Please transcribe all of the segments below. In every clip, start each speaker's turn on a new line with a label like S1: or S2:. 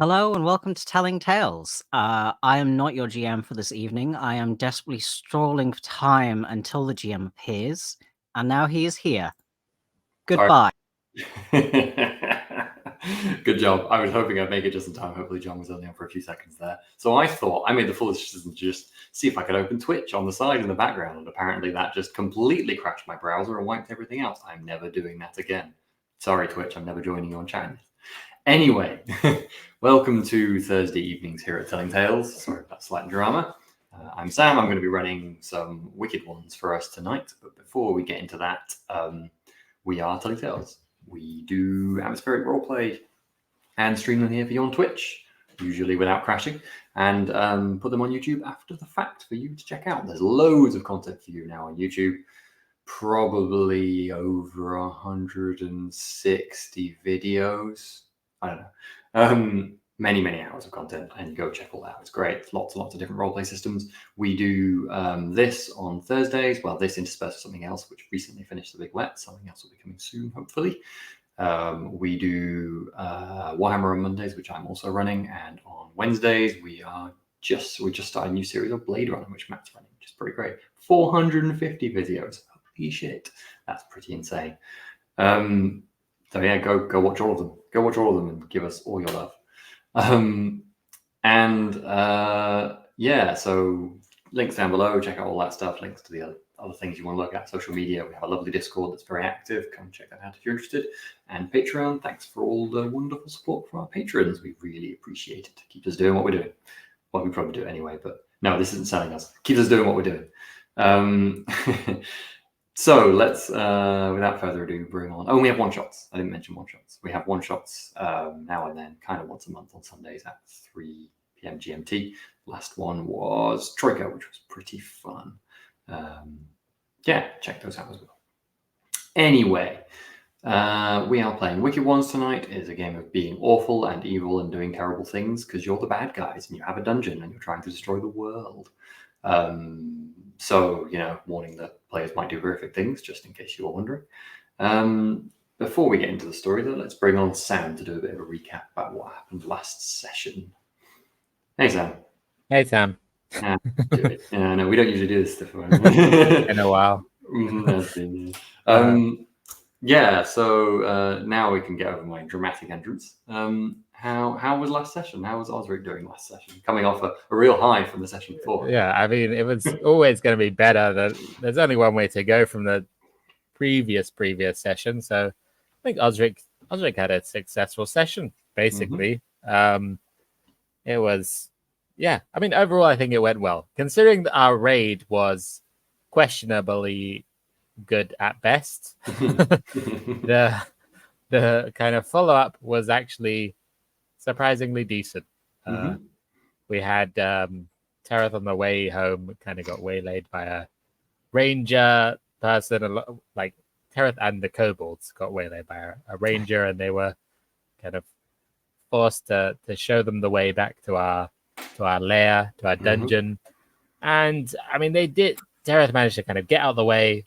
S1: Hello and welcome to Telling Tales. I am not your GM for this evening. I am desperately strolling for time until the GM appears, and now he is here. Goodbye.
S2: Good job. I was hoping I'd make it just in time. Hopefully John was only on for a few seconds there. So I thought I made the foolish decision to just see if I could open Twitch on the side in the background, and apparently that just completely crashed my browser and wiped everything else. I'm never doing that again. Sorry, Twitch, I'm never joining you on chat. Anyway, welcome to Thursday evenings here at Telling Tales. Sorry about slight drama. I'm Sam. I'm going to be running some wicked ones for us tonight. But before we get into that, we are Telling Tales. We do atmospheric roleplay and stream them here for you on Twitch, usually without crashing, and put them on YouTube after the fact for you to check out. There's loads of content for you now on YouTube. Probably over 160 videos. I don't know. Many hours of content, and go check all that out. It's great. Lots and lots of different roleplay systems. We do this on Thursdays. Well, this interspersed with something else, which recently finished the Big Wet. Something else will be coming soon, hopefully. We do Warhammer on Mondays, which I'm also running, and on Wednesdays we just started a new series of Blade Runner, which Matt's running, which is pretty great. 450 videos. Holy shit, that's pretty insane. So yeah, go watch all of them. Go watch all of them and give us all your love. Yeah, so links down below. Check out all that stuff. Links to the other things you want to look at. Social media. We have a lovely Discord that's very active. Come check that out if you're interested. And Patreon. Thanks for all the wonderful support for our patrons. We really appreciate it. Keep us doing what we're doing. Well, we probably do it anyway, but no, this isn't selling us. Keep us doing what we're doing. So let's, without further ado, bring on. Oh, we have one shots. I didn't mention one shots. We have one shots now and then, kind of once a month on Sundays at 3 p.m. GMT. Last one was Troika, which was pretty fun. Yeah, check those out as well. Anyway, we are playing Wicked Ones tonight. It's a game of being awful and evil and doing terrible things because you're the bad guys and you have a dungeon and you're trying to destroy the world. So, warning that players might do horrific things, just in case you were wondering. Before we get into the story, though, let's bring on Sam to do a bit of a recap about what happened last session. Hey, Sam.
S3: Hey, Sam.
S2: No, we don't usually do this stuff.
S3: In a while.
S2: Yeah, so now we can get over my dramatic entrance. How was last session? How was Osric doing last session? Coming off a real high from the session before.
S3: Yeah, I mean, it was always going to be better. There's only one way to go from the previous session. So I think Osric had a successful session, basically. Mm-hmm. It was, yeah, I mean, overall, I think it went well. Considering that our raid was questionably good at best, the kind of follow-up was actually surprisingly decent. Mm-hmm. We had Tereth on the way home, kind of got waylaid by a ranger person. Like Tereth and the kobolds got waylaid by a ranger, and they were kind of forced to show them the way back to our lair, to our dungeon. Mm-hmm. And I mean, they did. Tereth managed to kind of get out of the way.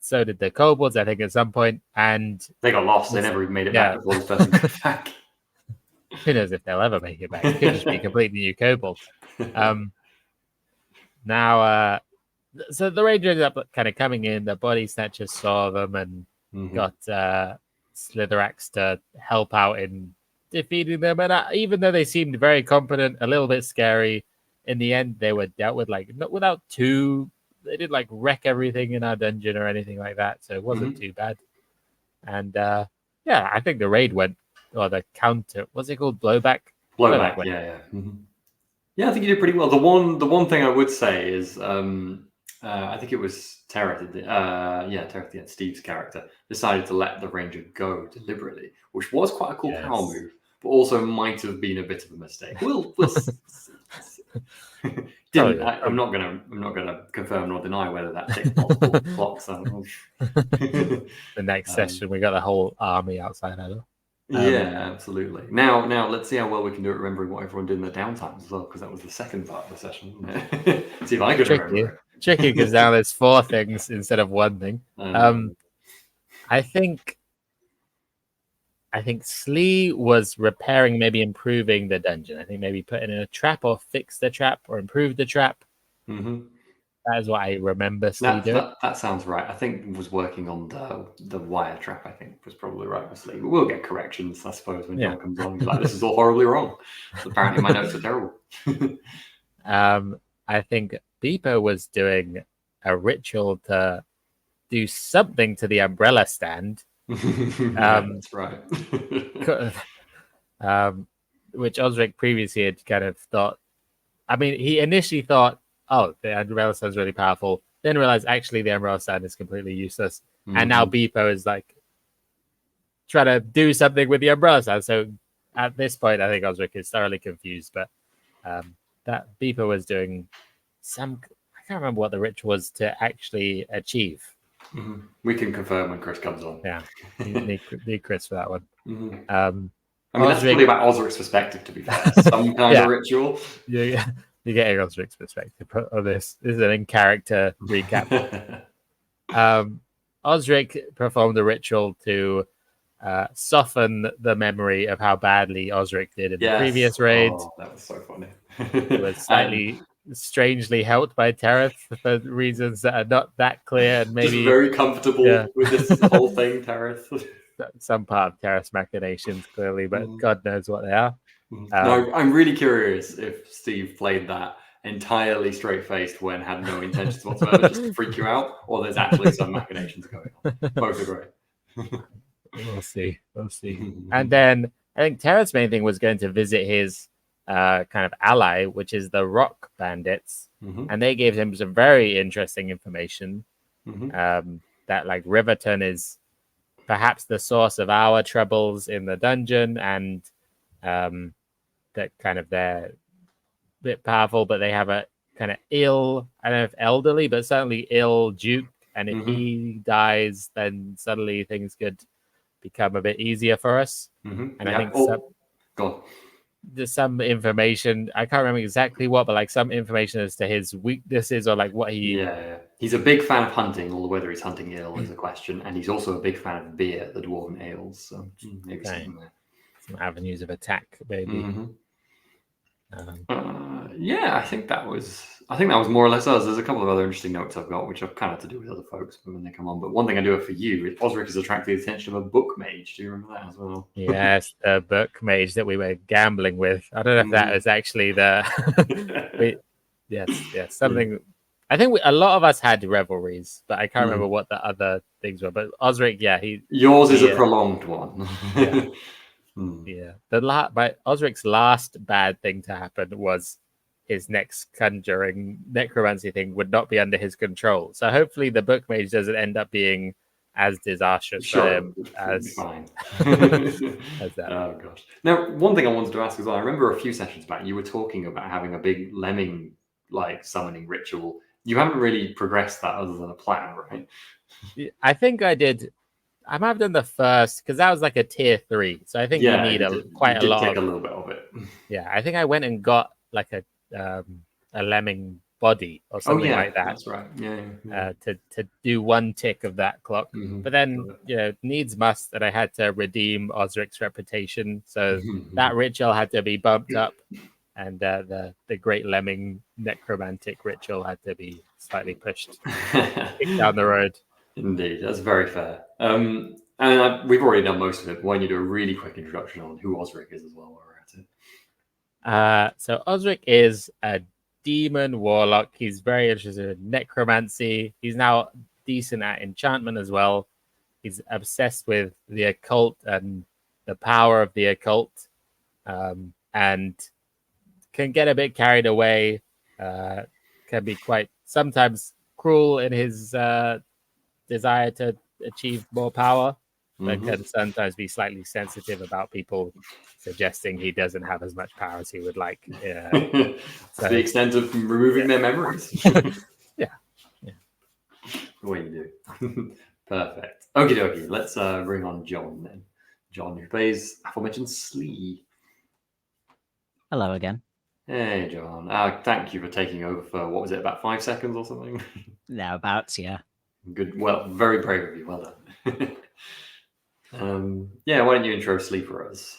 S3: So did the kobolds, I think, at some point, and
S2: they got lost. They never even made it back before this person got back.
S3: Who knows if they'll ever make it back? It could just be completely new kobolds. Now, so the ranger ended up kind of coming in. The body snatchers saw them and got Slitherax to help out in defeating them. And even though they seemed very competent, a little bit scary, in the end they were dealt with not without too. They didn't wreck everything in our dungeon or anything like that, so it wasn't too bad. And yeah, I think the raid went, or the counter, what's it called? Blowback.
S2: Yeah. Mm-hmm. Yeah, I think you did pretty well. The one thing I would say is, I think it was Tereth. Tereth, Steve's character decided to let the ranger go deliberately, which was quite a cool power move, but also might have been a bit of a mistake. We'll I'm not gonna confirm nor deny whether that takes multiple blocks.
S3: The next session, we got the whole army outside.
S2: Yeah, absolutely. Now let's see how well we can do at remembering what everyone did in the downtime as well, because that was the second part of the session. See if I could remember.
S3: Tricky, because now there's 4 things instead of 1 thing. I think I think Slee was repairing, maybe improving the dungeon. I think maybe putting in a trap or fix the trap or improve the trap.
S2: Mm-hmm.
S3: That is what I remember Slee doing.
S2: That sounds right. I think was working on the wire trap. I think was probably right with Slee. But we'll get corrections, I suppose, when John comes on. He's like, "This is all horribly wrong." Apparently, my notes are terrible.
S3: I think Beeper was doing a ritual to do something to the umbrella stand.
S2: That's right.
S3: Which Osric previously had kind of thought. I mean, he initially thought, "Oh, the umbrella stand is really powerful." Then realized actually the umbrella stand is completely useless. And now Beepo is like trying to do something with the umbrella stand. So at this point, I think Osric is thoroughly confused. But that Beepo was doing some. I can't remember what the ritual was to actually achieve.
S2: Mm-hmm. We can confirm when Chris comes on.
S3: Yeah, need Chris for that one.
S2: Mm-hmm. I mean, that's probably about Osric's perspective, to be fair. Some kind of ritual.
S3: Yeah, you're getting Osric's perspective on this. This is an in-character recap. Osric performed a ritual to soften the memory of how badly Osric did in the previous raid.
S2: Oh, that was so funny.
S3: It was slightly strangely helped by Tereth for reasons that are not that clear, and maybe
S2: just very comfortable with this whole thing, Tereth.
S3: Some part of Tereth's machinations, clearly, but God knows what they are.
S2: No, I'm really curious if Steve played that entirely straight-faced when had no intentions whatsoever, just to freak you out, or there's actually some machinations going on. Both are great.
S3: We'll see. And then I think Tereth's main thing was going to visit his kind of ally, which is the Rock Bandits, and they gave him some very interesting information that like Riverton is perhaps the source of our troubles in the dungeon, and that kind of they're a bit powerful, but they have a kind of ill, I don't know if elderly, but certainly ill Duke, and if he dies, then suddenly things could become a bit easier for us. And I think there's some information, I can't remember exactly what, but like some information as to his weaknesses or like what he...
S2: Yeah. He's a big fan of hunting, although whether he's hunting ill is a question. And he's also a big fan of beer, the dwarven ales. So maybe something there.
S3: Some avenues of attack, maybe.
S2: Yeah, I think that was more or less us. There's a couple of other interesting notes I've got, which I've kind of to do with other folks when they come on. But one thing I do have for you, Osric has attracted the attention of a book mage. Do you remember that as well?
S3: Yes, the book mage that we were gambling with. I don't know if that was actually the... yes, something... I think a lot of us had revelries, but I can't remember what the other things were. But Osric,
S2: yours is a prolonged one.
S3: But Osric's last bad thing to happen was his next conjuring necromancy thing would not be under his control. So hopefully the book mage doesn't end up being as disastrous for him as
S2: fine.
S3: as that.
S2: Oh gosh. Now, one thing I wanted to ask as well, I remember a few sessions back you were talking about having a big lemming like summoning ritual. You haven't really progressed that other than a plan, right?
S3: I think I did. I might have done the first because that was like a tier 3. So I think you need quite a lot.
S2: Take a little bit of it.
S3: Yeah, I think I went and got like a lemming body or something like that.
S2: That's right. Yeah.
S3: To do one tick of that clock, but then needs must that I had to redeem Osric's reputation, so that ritual had to be bumped up, and the Great Lemming necromantic ritual had to be slightly pushed down the road.
S2: Indeed, that's very fair. And we've already done most of it. Why don't you do a really quick introduction on who Osric is as well while we're at it?
S3: So Osric is a demon warlock. He's very interested in necromancy. He's now decent at enchantment as well. He's obsessed with the occult and the power of the occult, and can get a bit carried away. Can be quite sometimes cruel in his desire to achieve more power, but can sometimes be slightly sensitive about people suggesting he doesn't have as much power as he would like.
S2: To the extent of removing their memories.
S3: Yeah.
S2: The way you do. Perfect. Okie dokie. Let's bring on John then. John, who plays aforementioned Slee.
S1: Hello again.
S2: Hey, John. Thank you for taking over for, what was it, about 5 seconds or something?
S1: Thereabouts, yeah.
S2: Good. Well, very brave of you. Well done. Yeah, why don't you intro Slee for us?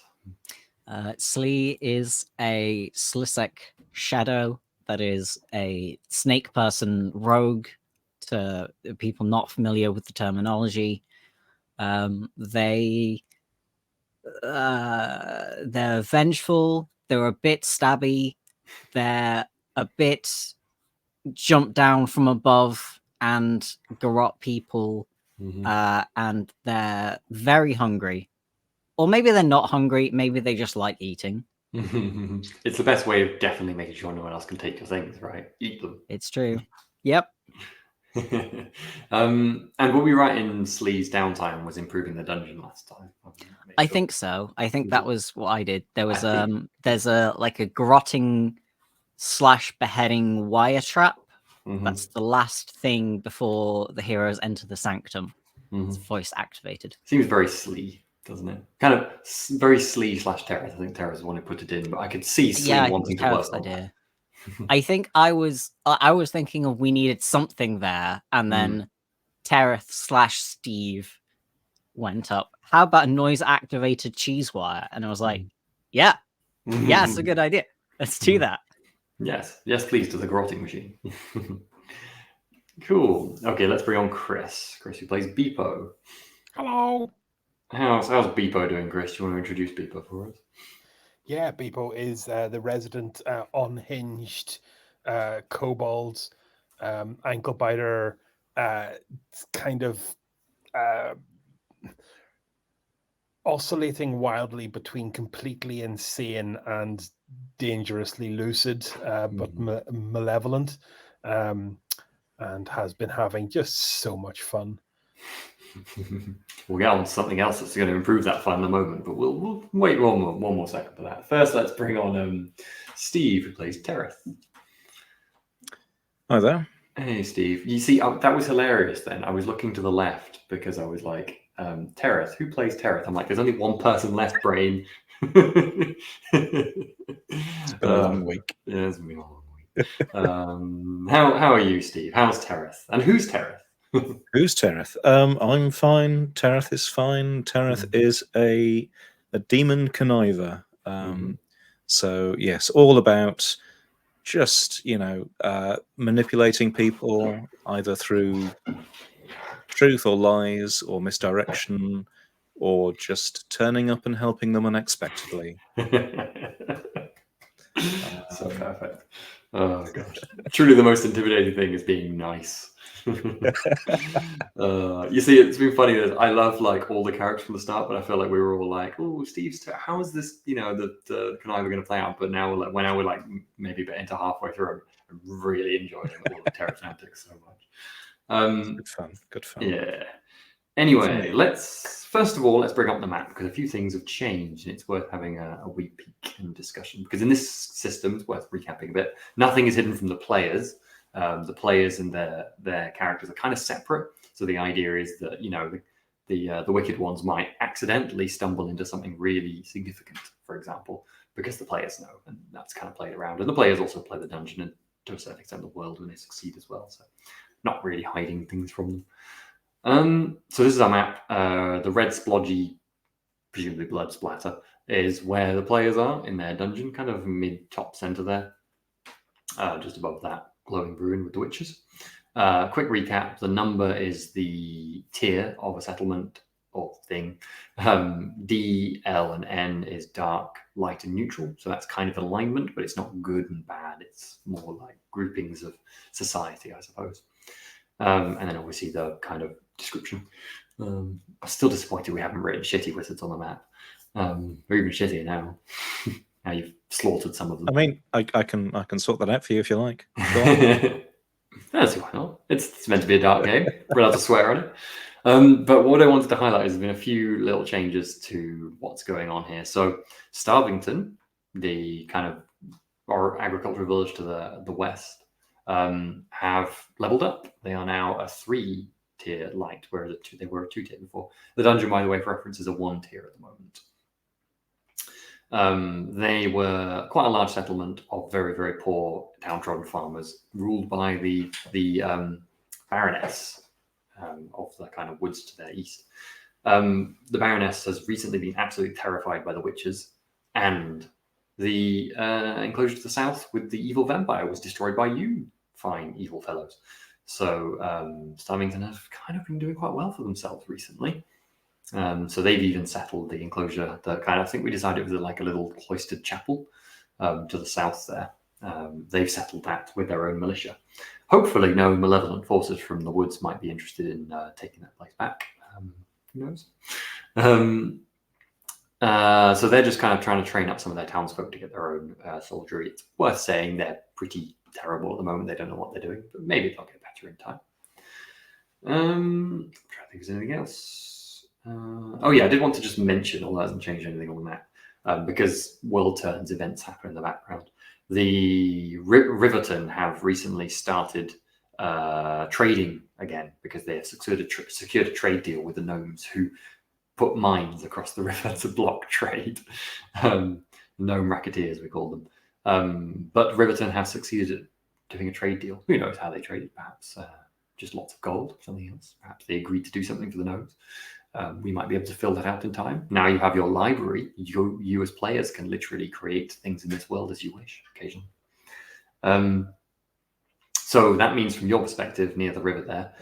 S1: Slee is a Slisek shadow that is a snake person rogue. To people not familiar with the terminology, they're vengeful. They're a bit stabby. They're a bit jump down from above and garrot people. And they're very hungry. Or maybe they're not hungry. Maybe they just like eating.
S2: It's the best way of definitely making sure no one else can take your things, right? Eat them.
S1: It's true. Yep.
S2: And what we write in Slee's downtime was improving the dungeon last time.
S1: I think so. I think that was what I did. There was
S2: I think-
S1: there's a like a grotting / beheading wire trap. That's the last thing before the heroes enter the sanctum. It's voice activated.
S2: Seems very Slee, doesn't it? Kind of very Slee / Terrace. I think Terrace is the one who put it in, but I could see Slee
S1: Yeah, I think
S2: wanting
S1: it's
S2: to work
S1: Terrace's
S2: on that.
S1: idea. I think I was thinking of we needed something there, and then Terrace / Steve went up. How about a noise activated cheese wire? And I was like, yeah, it's a good idea. Let's do that.
S2: Yes, please, to the grotting machine. Cool. Okay, let's bring on Chris. Chris, who plays Beepo.
S4: Hello.
S2: How's Beepo doing, Chris? Do you want to introduce Beepo for us?
S4: Yeah, Beepo is the resident unhinged kobold ankle biter, kind of oscillating wildly between completely insane and dangerously lucid, but malevolent, and has been having just so much fun.
S2: We'll get on to something else that's going to improve that fun in a moment, but we'll wait one more second for that. First, let's bring on Steve, who plays Tereth.
S5: Hi there.
S2: Hey, Steve. You see, that was hilarious then. I was looking to the left because I was like, Tereth, who plays Tereth? I'm like, there's only one person left, brain.
S5: It's been a long week.
S2: Yeah, it's been a long week. How are you, Steve? How's Tereth? And who's Tereth?
S5: Who's Tereth? I'm fine. Tereth is fine. Tereth is a demon conniver. So yes, all about just manipulating people either through truth or lies or misdirection, or just turning up and helping them unexpectedly.
S2: So perfect. Oh gosh, truly the most intimidating thing is being nice. You see, it's been funny that I love like all the characters from the start, but I feel like we were all like, "Oh, Steve's how is this? The conniver going to play out?" But now we're like maybe into halfway through, I'm really enjoying all the Terrace antics so much.
S5: Good fun.
S2: Yeah. Anyway, let's bring up the map because a few things have changed and it's worth having a wee peek and discussion. Because in this system, it's worth recapping a bit. Nothing is hidden from the players. The players and their characters are kind of separate. So the idea is that the wicked ones might accidentally stumble into something really significant, for example, because the players know, and that's kind of played around. And the players also play the dungeon and to a certain extent the world when they succeed as well. So not really hiding things from them. So this is our map. The red splodgy, presumably blood splatter, is where the players are in their dungeon, kind of mid top center there, just above that glowing ruin with the witches. Quick recap: the number is the tier of a settlement or thing. D, L, and N is dark, light, and neutral. So that's kind of alignment, but it's not good and bad. It's more like groupings of society, I suppose. And then obviously the kind of description. I'm still disappointed we haven't written shitty wizards on the map. Or even shittier now. Now you've slaughtered some of them.
S5: I mean, I can sort that out for you if you like.
S2: That's why not. It's meant to be a dark game. We're allowed to swear on it. But what I wanted to highlight is there's been a few little changes to what's going on here. So Starvington, the kind of our agricultural village to the west, have leveled up. They are now a 3-tier light, whereas they were a 2-tier before. The dungeon, by the way, for reference, is a 1-tier at the moment. They were quite a large settlement of very, very poor downtrodden farmers, ruled by the baroness of the kind of woods to their east. The Baroness has recently been absolutely terrified by the witches, and the enclosure to the south with the evil vampire was destroyed by you, fine evil fellows. So Starmington have kind of been doing quite well for themselves recently. So they've even settled the enclosure. I think we decided it was like a little cloistered chapel to the south there. They've settled that with their own militia. Hopefully, no malevolent forces from the woods might be interested in taking that place back. Who knows? So they're just kind of trying to train up some of their townsfolk to get their own soldiery. It's worth saying they're pretty terrible at the moment. They don't know what they're doing, but maybe they'll get better in time. I'm trying to think if there's anything else. Oh yeah, I did want to just mention, although it hasn't changed anything on the map, because World Turns events happen in the background. The Riverton have recently started trading again because they have secured a trade deal with the gnomes who put mines across the river to block trade. Gnome racketeers, we call them. But Riverton have succeeded at doing a trade deal. Who knows how they traded? Perhaps just lots of gold, something else. Perhaps they agreed to do something for the gnomes. We might be able to fill that out in time. Now you have your library. You as players can literally create things in this world as you wish occasionally. So that means from your perspective, near the river there,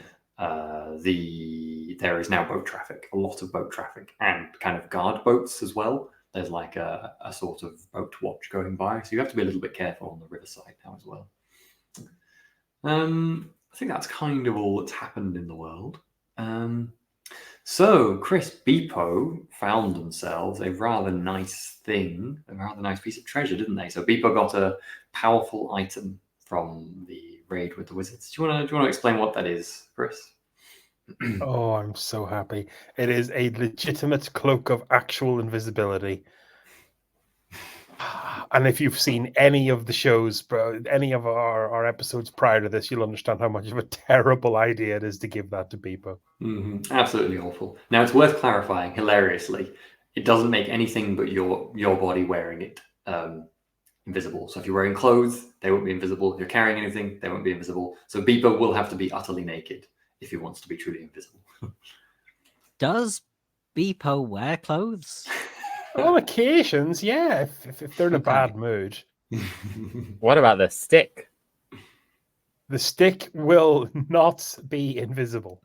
S2: there is now boat traffic, a lot of boat traffic, and kind of guard boats as well. There's like a sort of boat watch going by, so you have to be a little bit careful on the riverside now as well. I think that's kind of all that's happened in the world. So Chris, Beepo found themselves a rather nice thing, a rather nice piece of treasure, didn't they? So Beepo got a powerful item from the raid with the wizards. Do you want to explain what that is, Chris?
S4: Oh, I'm so happy. It is a legitimate cloak of actual invisibility. And if you've seen any of the shows, any of our episodes prior to this, you'll understand how much of a terrible idea it is to give that to people.
S2: Mm-hmm. Absolutely awful. Now, it's worth clarifying, hilariously, it doesn't make anything but your body wearing it invisible. So if you're wearing clothes, they won't be invisible. If you're carrying anything, they won't be invisible. So Beepo will have to be utterly naked if he wants to be truly invisible.
S1: Does Beepo wear clothes?
S4: On occasions, yeah, if they're in a
S1: Okay.
S4: bad mood.
S3: What about the stick?
S4: The stick will not be invisible.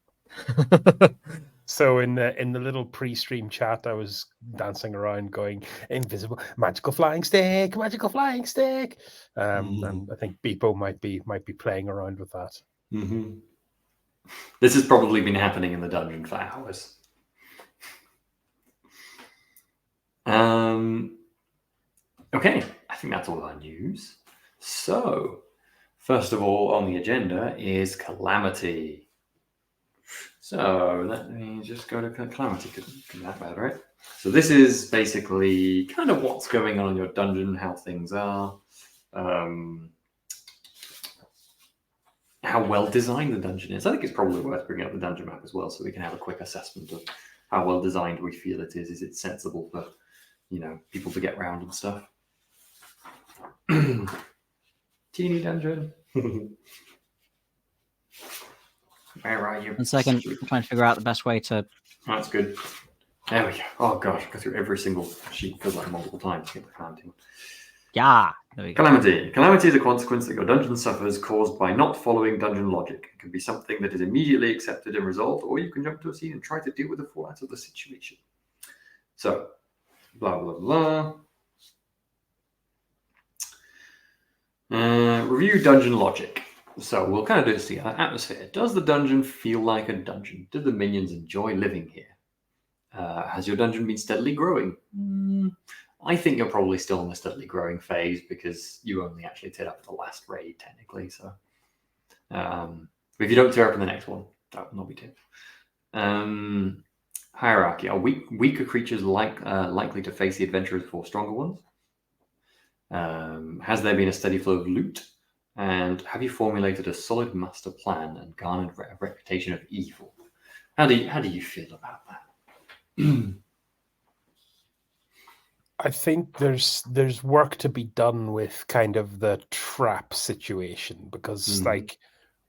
S4: So in the little pre-stream chat, I was dancing around going, invisible, magical flying stick. And I think Beepo might be playing around with that.
S2: Mm-hmm. This has probably been happening in the dungeon for hours. Okay, I think that's all our news. So, first of all on the agenda is Calamity. So let me just go to Calamity, couldn't be that bad, right? So this is basically kind of what's going on in your dungeon, how things are, how well designed the dungeon is. I think it's probably worth bringing up the dungeon map as well, so we can have a quick assessment of how well designed we feel it is. Is it sensible for, people to get around and stuff? Teeny dungeon. Where are you?
S1: 1 second, I'm trying to figure out the best way to.
S2: That's good. There we go. Oh gosh, go through every single sheet, feels like multiple times to get the Calamity one.
S1: Yeah, there we go.
S2: Calamity. Calamity is a consequence that your dungeon suffers caused by not following dungeon logic. It can be something that is immediately accepted and resolved, or you can jump to a scene and try to deal with the fallout of the situation. So, blah, blah, blah. Review dungeon logic. So we'll kind of do this together. Atmosphere. Does the dungeon feel like a dungeon? Do the minions enjoy living here? Has your dungeon been steadily growing? I think you're probably still in the steadily growing phase because you only actually teared up the last raid, technically. So if you don't tear up in the next one, that will not be tiered. Hierarchy. Are weaker creatures likely to face the adventurers before stronger ones? Has there been a steady flow of loot? And have you formulated a solid master plan and garnered a reputation of evil? How do you feel about that?
S4: I think there's work to be done with kind of the trap situation because like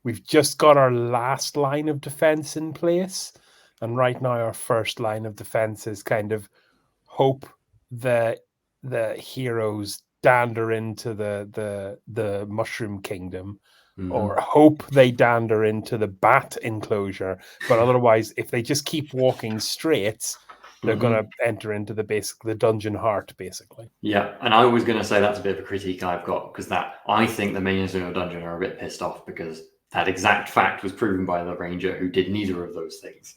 S4: we've just got our last line of defense in place. And right now, our first line of defense is kind of hope the heroes dander into the mushroom kingdom, or hope they dander into the bat enclosure. But otherwise, if they just keep walking straight, they're going to enter into the dungeon heart, basically.
S2: Yeah, and I was going to say that's a bit of a critique I've got, because I think the minions in your dungeon are a bit pissed off because that exact fact was proven by the ranger who did neither of those things.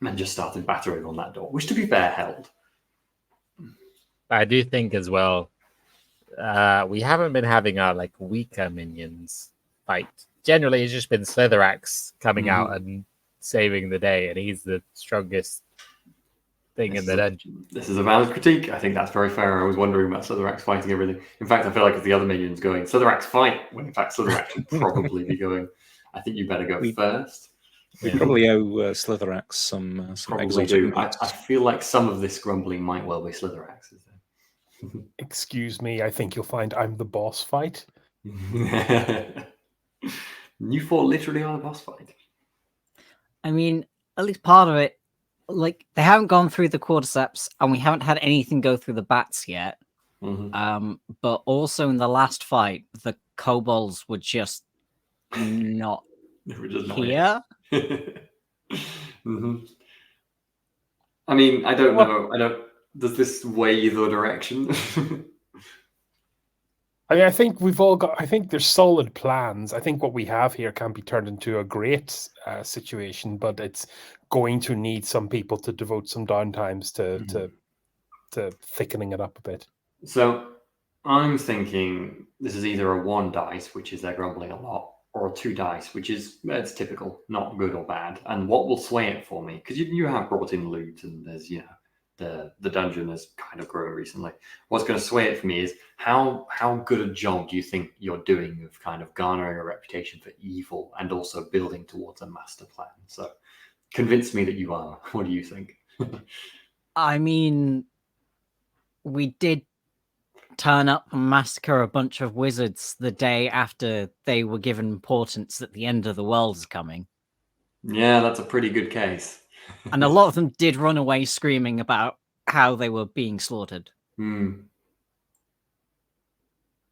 S2: And just started battering on that door, which, to be fair, held.
S3: I do think as well, we haven't been having our like weaker minions fight. Generally, it's just been Slitherax coming out and saving the day, and he's the strongest thing in the dungeon.
S2: This is a valid critique. I think that's very fair. I was wondering about Slitherax fighting everything. In fact, I feel like if the other minions going, Slitherax fight, when in fact Slitherax should probably be going, I think you better go first.
S5: We probably owe Slitherax some exotic.
S2: I feel like some of this grumbling might well be Slitherax's.
S4: Excuse me, I think you'll find I'm the boss fight.
S2: You fought literally on a boss fight.
S1: I mean, at least part of it, like, they haven't gone through the cordyceps, and we haven't had anything go through the bats yet. But also in the last fight, the kobolds were just not here.
S2: I mean, I don't know. Does this weigh the direction?
S4: I mean, I think I think there's solid plans. I think what we have here can be turned into a great situation, but it's going to need some people to devote some downtimes to thickening it up a bit.
S2: So I'm thinking this is either a 1 dice, which is they're grumbling a lot, or a 2 dice, which is, it's typical, not good or bad. And what will sway it for me? Because you have brought in loot, and there's, the dungeon has kind of grown recently. What's going to sway it for me is how good a job do you think you're doing of kind of garnering a reputation for evil and also building towards a master plan? So convince me that you are. What do you think?
S1: I mean, we did turn up and massacre a bunch of wizards the day after they were given importance that the end of the world is coming.
S2: Yeah, that's a pretty good case.
S1: And a lot of them did run away screaming about how they were being slaughtered.
S2: I'm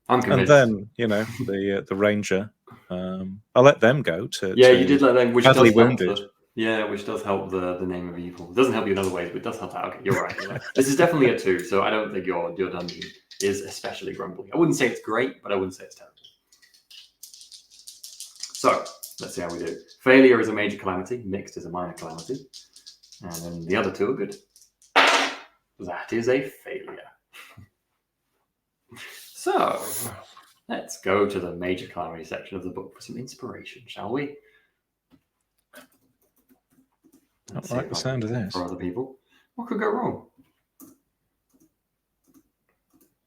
S2: convinced.
S5: And then, the ranger, I'll let them go to...
S2: Yeah, you did let them, which
S5: badly
S2: does
S5: wounded.
S2: which does help the name of evil. It doesn't help you in other ways, but it does help that. Okay, you're right. This is definitely a 2, so I don't think your dungeon is especially grumbling. I wouldn't say it's great, but I wouldn't say it's terrible. So, let's see how we do. Failure is a major calamity. Mixed is a minor calamity. And then the other 2 are good. That is a failure. So, let's go to the major calamity section of the book for some inspiration, shall we?
S5: I like the sound of this.
S2: For other people. What could go wrong?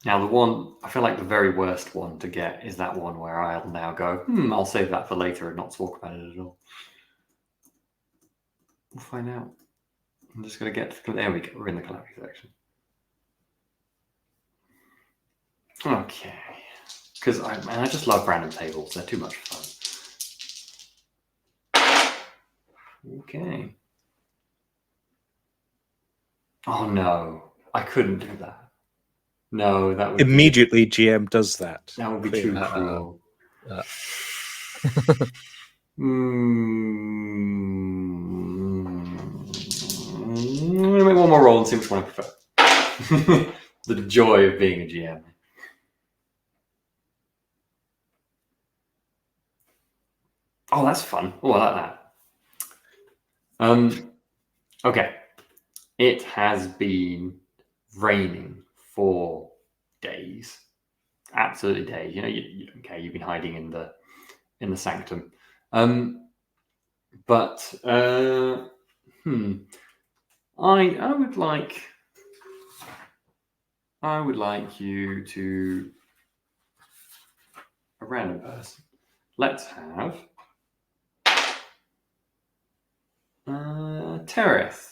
S2: Now, the one, I feel like the very worst one to get is that one where I'll now go, I'll save that for later and not talk about it at all. We'll find out. I'm just going to get to there we go. We're in the calamity section. Okay. Because I just love random tables. They're too much fun. Okay. Oh no. I couldn't do that. No, that would
S5: Immediately GM does that.
S2: That would be too cruel. I'm going to make one more roll and see which one I prefer. The joy of being a GM. Oh, that's fun. Oh, I like that. Okay. It has been raining for days. Absolutely days. You've been hiding in the sanctum. But I would like you to a random person. Let's have Tereth.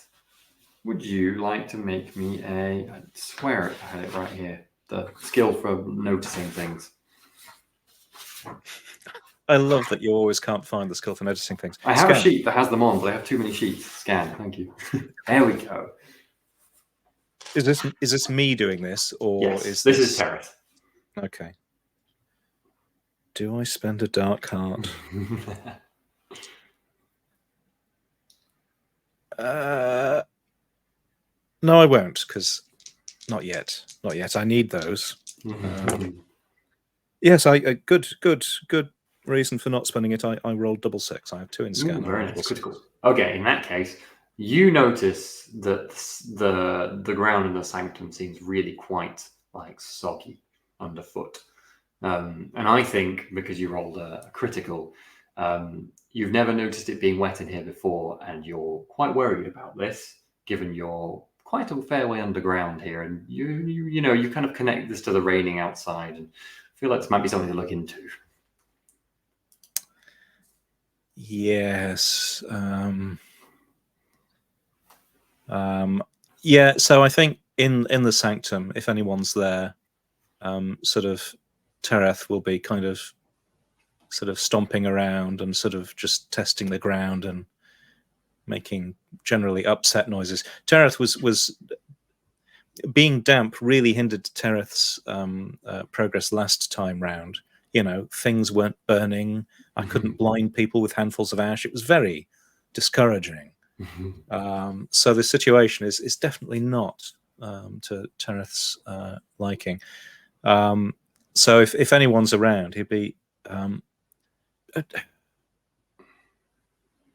S2: Would you like to make me I swear I had it right here. The skill for noticing things.
S5: I love that you always can't find the skill for noticing things.
S2: I have a
S5: Scan.
S2: sheet that has them on, but I have too many sheets. Scan, thank you. There we go.
S5: Is this me doing this, or
S2: Yes,
S5: is
S2: this is Terrace.
S5: Okay. Do I spend a dark card? No, I won't, because not yet. Not yet. I need those. Yes, I good reason for not spending it. I rolled double six. I have 2 in scan.
S2: Ooh, very nice, critical. Okay, in that case, you notice that the ground in the sanctum seems really quite like soggy underfoot, and I think because you rolled a critical, you've never noticed it being wet in here before, and you're quite worried about this, given you're quite a fair way underground here, and you know you kind of connect this to the raining outside, and feel like this might be something to look into.
S5: Yes. Yeah. So I think in the sanctum, if anyone's there, sort of Tereth will be kind of sort of stomping around and sort of just testing the ground and making generally upset noises. Tereth was being damp really hindered Tereth's progress last time round. You know, things weren't burning. I couldn't blind people with handfuls of ash. It was very discouraging. So the situation is definitely not to Tereth's liking. So if anyone's around, he'd be.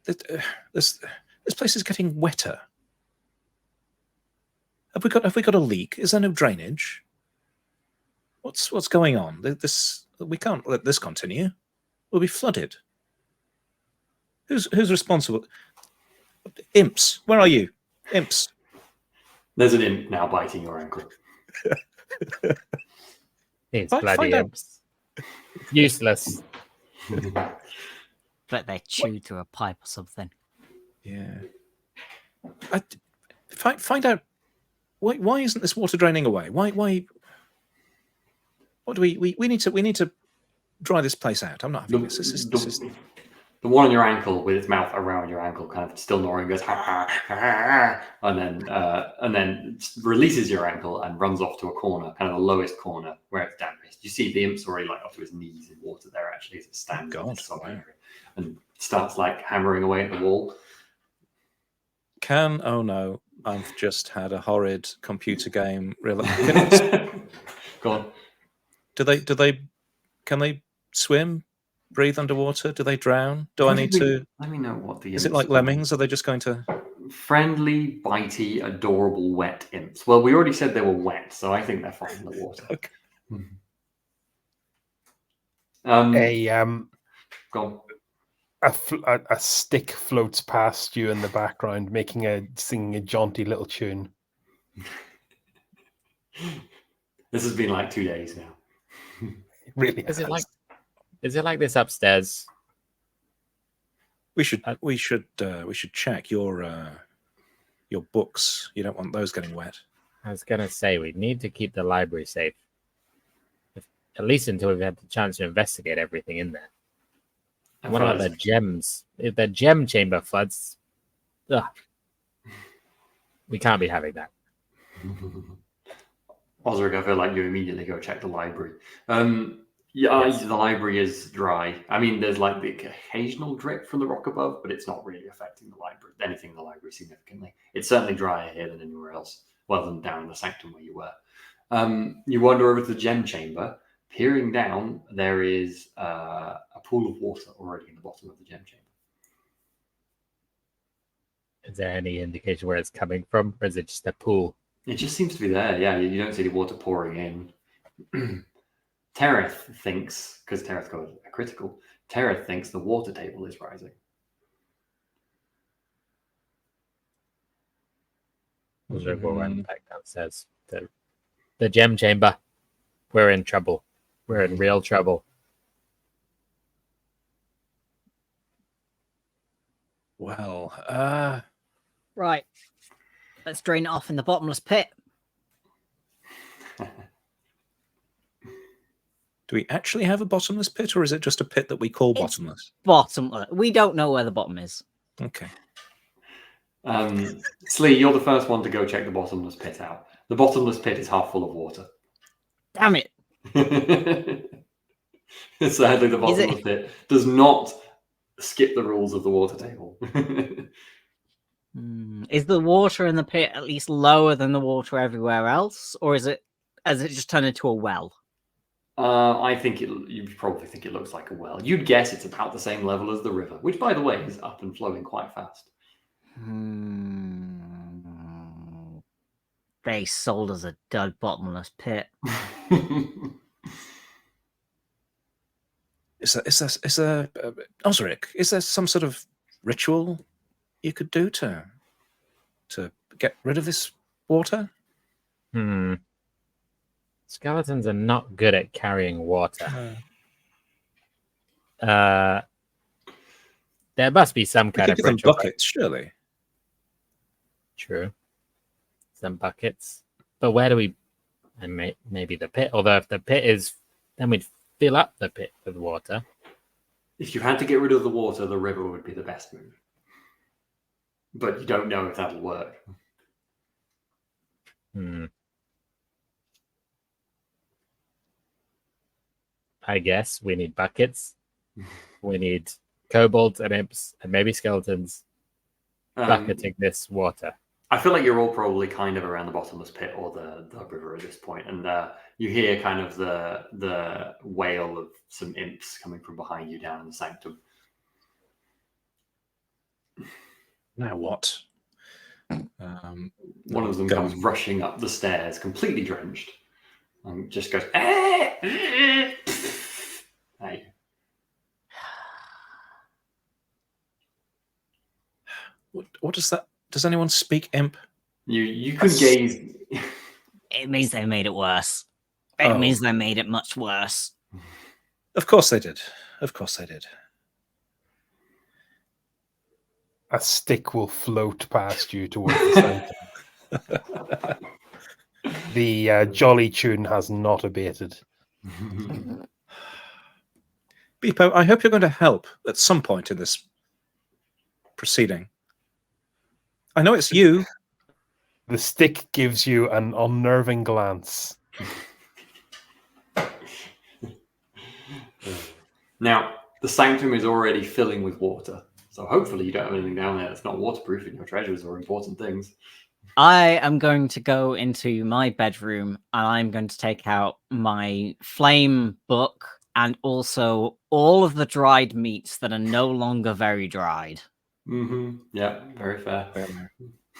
S5: This place is getting wetter. Have we got a leak? Is there no drainage? What's going on? We can't let this continue. We'll be flooded. Who's responsible? Imps, where are you? Imps.
S2: There's an imp now biting your ankle.
S3: It's bloody imps. Useless.
S1: But they chewed through a pipe or something.
S5: Yeah. Find out why isn't this water draining away? Why? What do we need to dry this place out? I'm not having this. This is
S2: the one on your ankle with its mouth around your ankle, kind of still gnawing, goes ha, ha, ha, and then releases your ankle and runs off to a corner, kind of the lowest corner where it's dampest. You see the imp's already like up to his knees in water there actually as it stands in this soggy area and starts like hammering away at the wall.
S5: Oh no, I've just had a horrid computer game. Really?
S2: Go on.
S5: Can they swim? Breathe underwater? Do they drown?
S2: Let me know what the imps.
S5: Is it like lemmings? Are they just going to
S2: friendly, bitey, adorable, wet imps? Well, we already said they were wet, so I think they're fine in the water.
S5: Okay.
S2: Go
S4: on. A stick floats past you in the background, singing a jaunty little tune.
S2: This has been like 2 days now.
S4: It really
S3: Is it like this upstairs?
S5: We should check your books. You don't want those getting wet.
S3: I was gonna say we need to keep the library safe, at least until we've had the chance to investigate everything in there. And what about the gems? If the gem chamber floods, we can't be having that.
S2: Osric, I feel like you immediately go check the library. Yes. The library is dry. I mean, there's like the occasional drip from the rock above, but it's not really affecting anything in the library significantly. It's certainly drier here than anywhere else, well, than down in the sanctum where you were. You wander over to the gem chamber. Peering down, there is a pool of water already in the bottom of the gem chamber.
S3: Is there any indication where it's coming from, or is it just a pool?
S2: It just seems to be there. Yeah, you don't see the water pouring in. Tereth thinks, because Tereth got a critical, Tereth thinks the water table is rising.
S3: We'll run back downstairs. The gem chamber. We're in trouble. We're in real trouble.
S5: Well,
S1: Right. Let's drain it off in the bottomless pit.
S5: Do we actually have a bottomless pit, or is it just a pit that we call
S1: It's-
S5: bottomless?
S1: Bottomless. We don't know where the bottom is.
S5: Okay.
S2: Slee, you're the first one to go check the bottomless pit out. The bottomless pit is half full of water.
S1: Damn it.
S2: Sadly, the bottomless pit does not skip the rules of the water table.
S1: Is the water in the pit at least lower than the water everywhere else, or has it just turned into a well?
S2: I think you probably think it looks like a well. You'd guess it's about the same level as the river, which, by the way, is up and flowing quite fast.
S1: They sold us a dud bottomless pit.
S5: Is there Osric? Is there some sort of ritual you could do to get rid of this water?
S3: Skeletons are not good at carrying water. There must be some kind of ritual.
S5: Buckets, surely.
S3: True. Some buckets. But where do we... And maybe the pit. Although if the pit is... Then we'd fill up the pit with water.
S2: If you had to get rid of the water, the river would be the best move. But you don't know if that'll work.
S3: I guess we need buckets. We need kobolds and imps and maybe skeletons bucketing this water.
S2: I feel like you're all probably kind of around the bottomless pit or the river at this point, and you hear kind of the wail of some imps coming from behind you down in the sanctum.
S5: Now what?
S2: One of them comes rushing up the stairs, completely drenched, and just goes, Hey.
S5: What does that? Does anyone speak imp?
S2: You can gaze.
S1: It means they made it worse. It means they made it much worse.
S5: Of course they did. Of course they did.
S4: A stick will float past you towards the sanctum. The jolly tune has not abated.
S5: Beepo, I hope you're going to help at some point in this proceeding. I know it's you.
S4: The stick gives you an unnerving glance.
S2: Now, the sanctum is already filling with water. So hopefully you don't have anything down there that's not waterproof in your treasures or important things.
S1: I am going to go into my bedroom and I'm going to take out my flame book and also all of the dried meats that are no longer very dried.
S2: Yeah, very fair.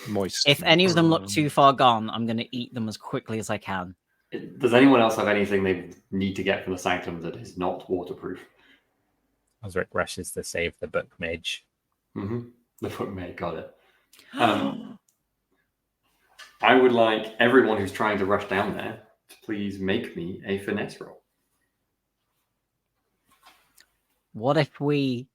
S5: Moist.
S1: If any of them look too far gone, I'm going to eat them as quickly as I can.
S2: Does anyone else have anything they need to get from the sanctum that is not waterproof?
S3: Osric rushes to save the book mage.
S2: The book mage, got it. I would like everyone who's trying to rush down there to please make me a finesse roll.
S1: What if we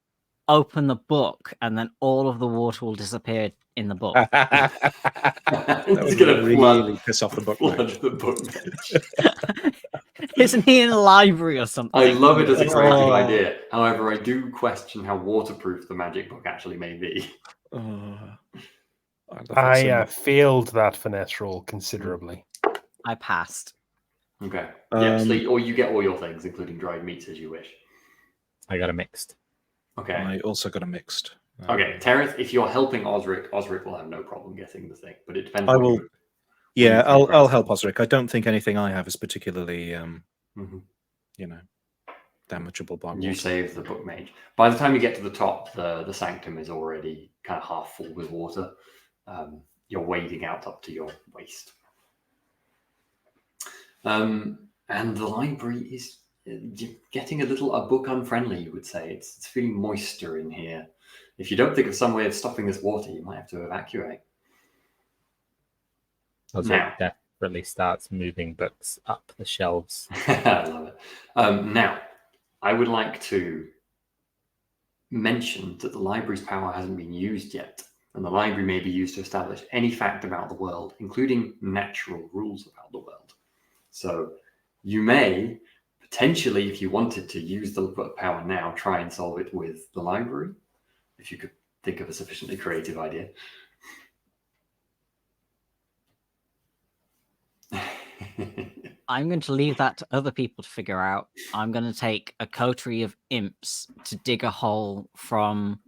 S1: open the book and then all of the water will disappear in the book?
S5: That would really piss off the book mage.
S1: Isn't he in a library or something?
S2: I love it as a creative idea. However, I do question how waterproof the magic book actually may be.
S4: I failed that finesse roll considerably.
S1: I passed.
S2: Okay. Yeah, or you get all your things, including dried meats, as you wish.
S3: I got a mixed.
S2: Okay.
S5: I also got a mixed.
S2: Okay, Terith, if you're helping Osric will have no problem getting the thing, but it depends.
S5: I will. Yeah, I'll help Osric. I don't think anything I have is particularly, damageable by water.
S2: You save the book mage. By the time you get to the top, the sanctum is already kind of half full with water. You're wading out up to your waist. And the library is getting a book unfriendly, you would say. It's feeling moister in here. If you don't think of some way of stopping this water, you might have to evacuate.
S3: Osric desperately starts moving books up the shelves.
S2: I love it. Now, I would like to mention that the library's power hasn't been used yet, and the library may be used to establish any fact about the world, including natural rules about the world. So you may potentially, if you wanted to use the power now, try and solve it with the library, if you could think of a sufficiently creative idea.
S1: I'm going to leave that to other people to figure out. I'm going to take a coterie of imps to dig a hole from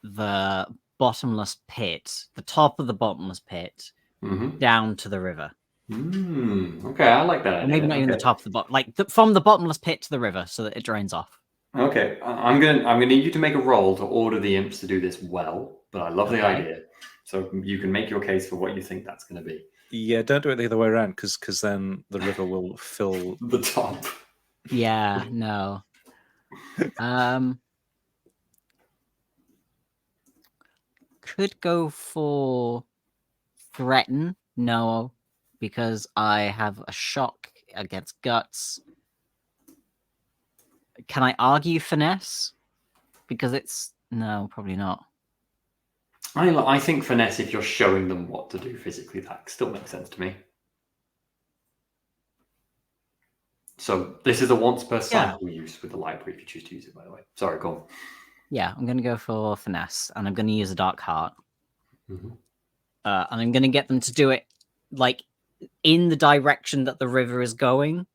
S1: the bottomless pit, the top of the bottomless pit, down to the river.
S2: Okay, I like that
S1: Or
S2: idea.
S1: maybe not even the top of the bottom, like from the bottomless pit to the river, so that it drains off.
S2: Okay, I'm gonna need you to make a roll to order the imps to do this well. But I love the idea, so you can make your case for what you think that's going to be.
S5: Yeah, don't do it the other way around, because then the river will fill
S2: the top.
S1: Yeah, no. Could go for threaten, no, because I have a shock against guts. Can I argue finesse? Because it's no, probably not.
S2: I think finesse, if you're showing them what to do physically, that still makes sense to me. So this is a once per cycle use with the library if you choose to use it, by the way. Sorry, go on.
S1: Yeah, I'm going to go for finesse, and I'm going to use a dark heart.
S2: Mm-hmm.
S1: And I'm going to get them to do it like in the direction that the river is going,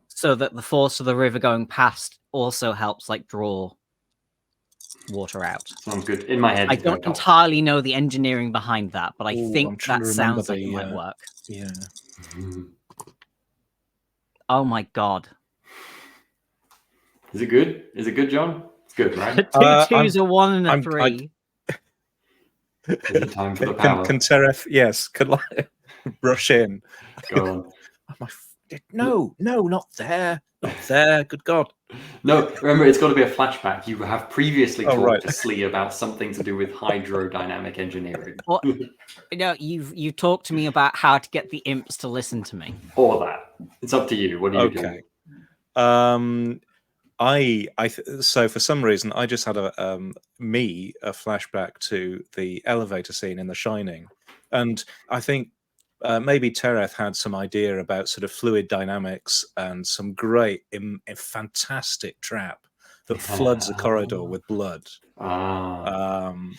S1: so that the force of the river going past also helps like draw water out.
S2: Sounds good. In my head,
S1: I don't entirely know the engineering behind that, but I think that sounds like it might work.
S5: Yeah.
S3: Oh my god.
S2: Is it good? Is it good, John? It's good, right?
S1: Two twos, a one, and a three.
S2: Is it time for the power?
S5: Can Tereth, yes, could rush in?
S2: Go on.
S5: No, not there. Not there. Good God.
S2: No, remember, it's got to be a flashback. You have previously talked to Slee about something to do with hydrodynamic engineering.
S1: Well, you talked to me about how to get the imps to listen to me.
S2: Or that. It's up to you. What do you do?
S5: So for some reason, I just had a flashback to the elevator scene in The Shining, and I think maybe Tereth had some idea about sort of fluid dynamics and some great, fantastic trap that floods a corridor with blood. And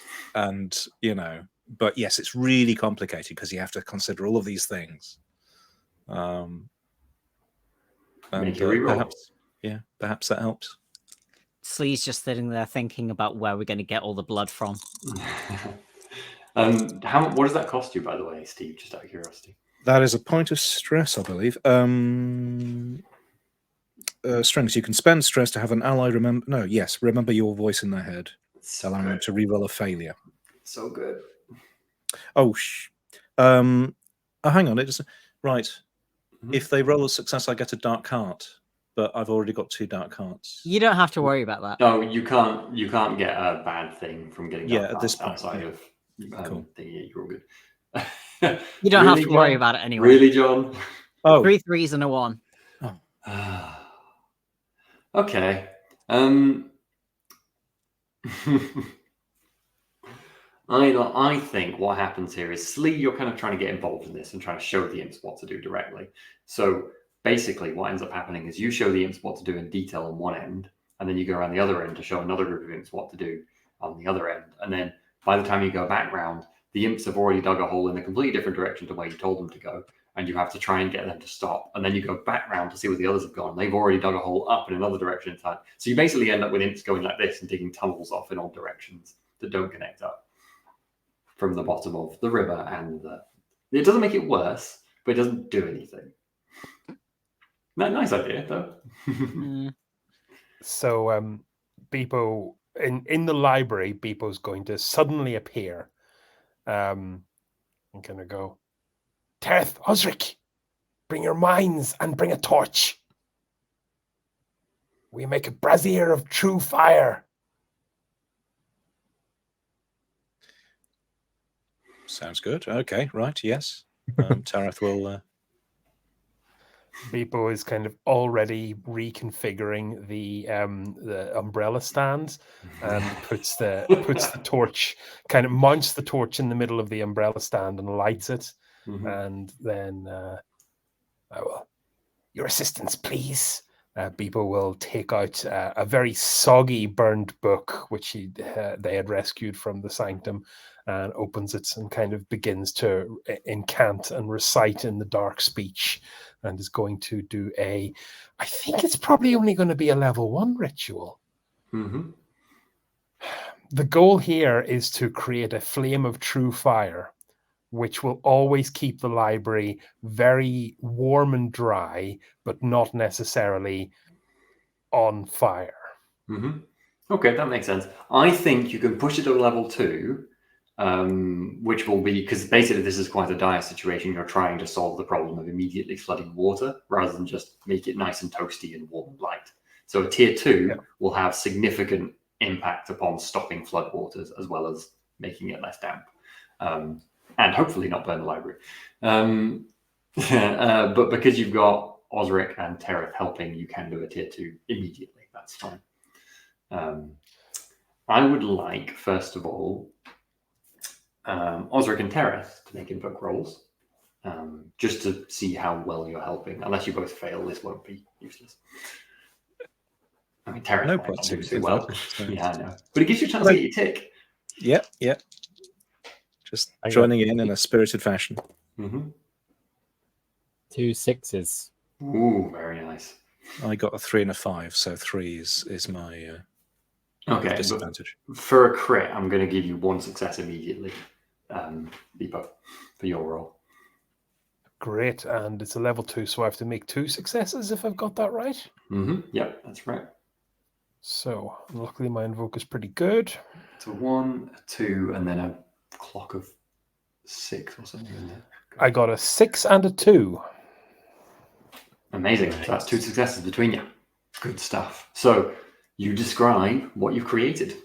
S5: but yes, it's really complicated because you have to consider all of these things. And perhaps that helps.
S1: Slee's just sitting there thinking about where we're going to get all the blood from.
S2: What does that cost you, by the way, Steve? Just out of curiosity.
S5: That is a point of stress, I believe. Strengths. You can spend stress to have an ally remember. No, yes, remember your voice in their head. Allowing them to reroll a failure.
S2: So good.
S5: Hang on. It is right. If they roll a success, I get a dark heart. But I've already got 2 dark hearts.
S1: You don't have to worry about that.
S2: No, you can't get a bad thing from getting dark
S5: at this point
S2: outside of
S5: cool.
S2: You're all good.
S1: You don't have to worry about it anyway.
S2: Really, John?
S1: 3 3s and a 1.
S2: Okay. I think what happens here is Slee, you're kind of trying to get involved in this and trying to show the imps what to do directly. So basically what ends up happening is you show the imps what to do in detail on one end, and then you go around the other end to show another group of imps what to do on the other end. And then by the time you go back round, the imps have already dug a hole in a completely different direction to where you told them to go, and you have to try and get them to stop. And then you go back round to see where the others have gone. They've already dug a hole up in another direction inside. So you basically end up with imps going like this and digging tunnels off in all directions that don't connect up from the bottom of the river. And it doesn't make it worse, but it doesn't do anything. Nice idea, though.
S4: So, Beepo, in the library, Beepo's going to suddenly appear. I'm going to go, Tereth, Osric, bring your minds and bring a torch. We make a brazier of true fire.
S5: Sounds good. Okay, right, yes. Tereth will...
S4: Beepo is kind of already reconfiguring the umbrella stands and puts the torch, kind of mounts the torch in the middle of the umbrella stand and lights it. And then I will, your assistance, please. Bebo will take out a very soggy, burned book, which they had rescued from the sanctum, and opens it and kind of begins to incant and recite in the dark speech, and is going to do I think it's probably only going to be a level 1 ritual.
S2: Mm-hmm.
S4: The goal here is to create a flame of true fire, which will always keep the library very warm and dry, but not necessarily on fire.
S2: Mm-hmm. Okay, that makes sense. I think you can push it to level 2, which will be, because basically this is quite a dire situation. You're trying to solve the problem of immediately flooding water rather than just make it nice and toasty and warm and light. So a tier 2 will have significant impact upon stopping floodwaters as well as making it less damp. And hopefully not burn the library. But because you've got Osric and Tereth helping, you can do a tier 2 immediately. That's fine. I would like, first of all, Osric and Tereth to make invoke rolls, just to see how well you're helping. Unless you both fail, this won't be useless. I mean, Tereth
S5: No
S2: might
S5: point
S2: not do
S5: to
S2: too well.
S5: invoke, so-
S2: Yeah, I know. But it gives you a chance to get your tick.
S5: Yep. Just
S3: I got-
S5: joining in a spirited fashion.
S2: Mm-hmm.
S3: 2 6s.
S2: Ooh, very nice.
S5: I got a 3 and a 5, so 3 is my
S2: Okay, but
S5: disadvantage.
S2: for a crit, I'm going to give you 1 success immediately, Bebo, for your roll.
S4: Great, and it's a level 2, so I have to make 2 successes if I've got that right.
S2: Mm-hmm. Yep, that's right.
S4: So luckily my invoke is pretty good.
S2: So 1, 2, and then a clock of 6 or something in there.
S4: I got a 6 and a 2.
S2: Amazing. So that's 2 successes between you. Good stuff. So you describe what you've created.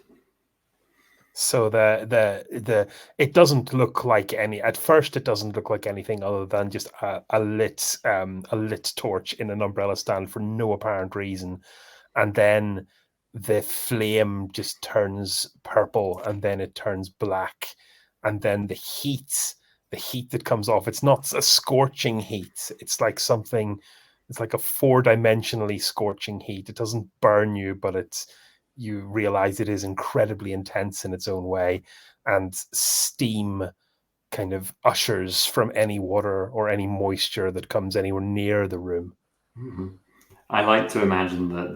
S4: So it doesn't look like at first it doesn't look like anything other than just a lit torch in an umbrella stand for no apparent reason, and then the flame just turns purple, and then it turns black, and then the heat that comes off, it's not a scorching heat, it's like a 4-dimensionally scorching heat. It doesn't burn you, but you realize it is incredibly intense in its own way, and steam kind of ushers from any water or any moisture that comes anywhere near the room.
S2: Mm-hmm. I like to imagine that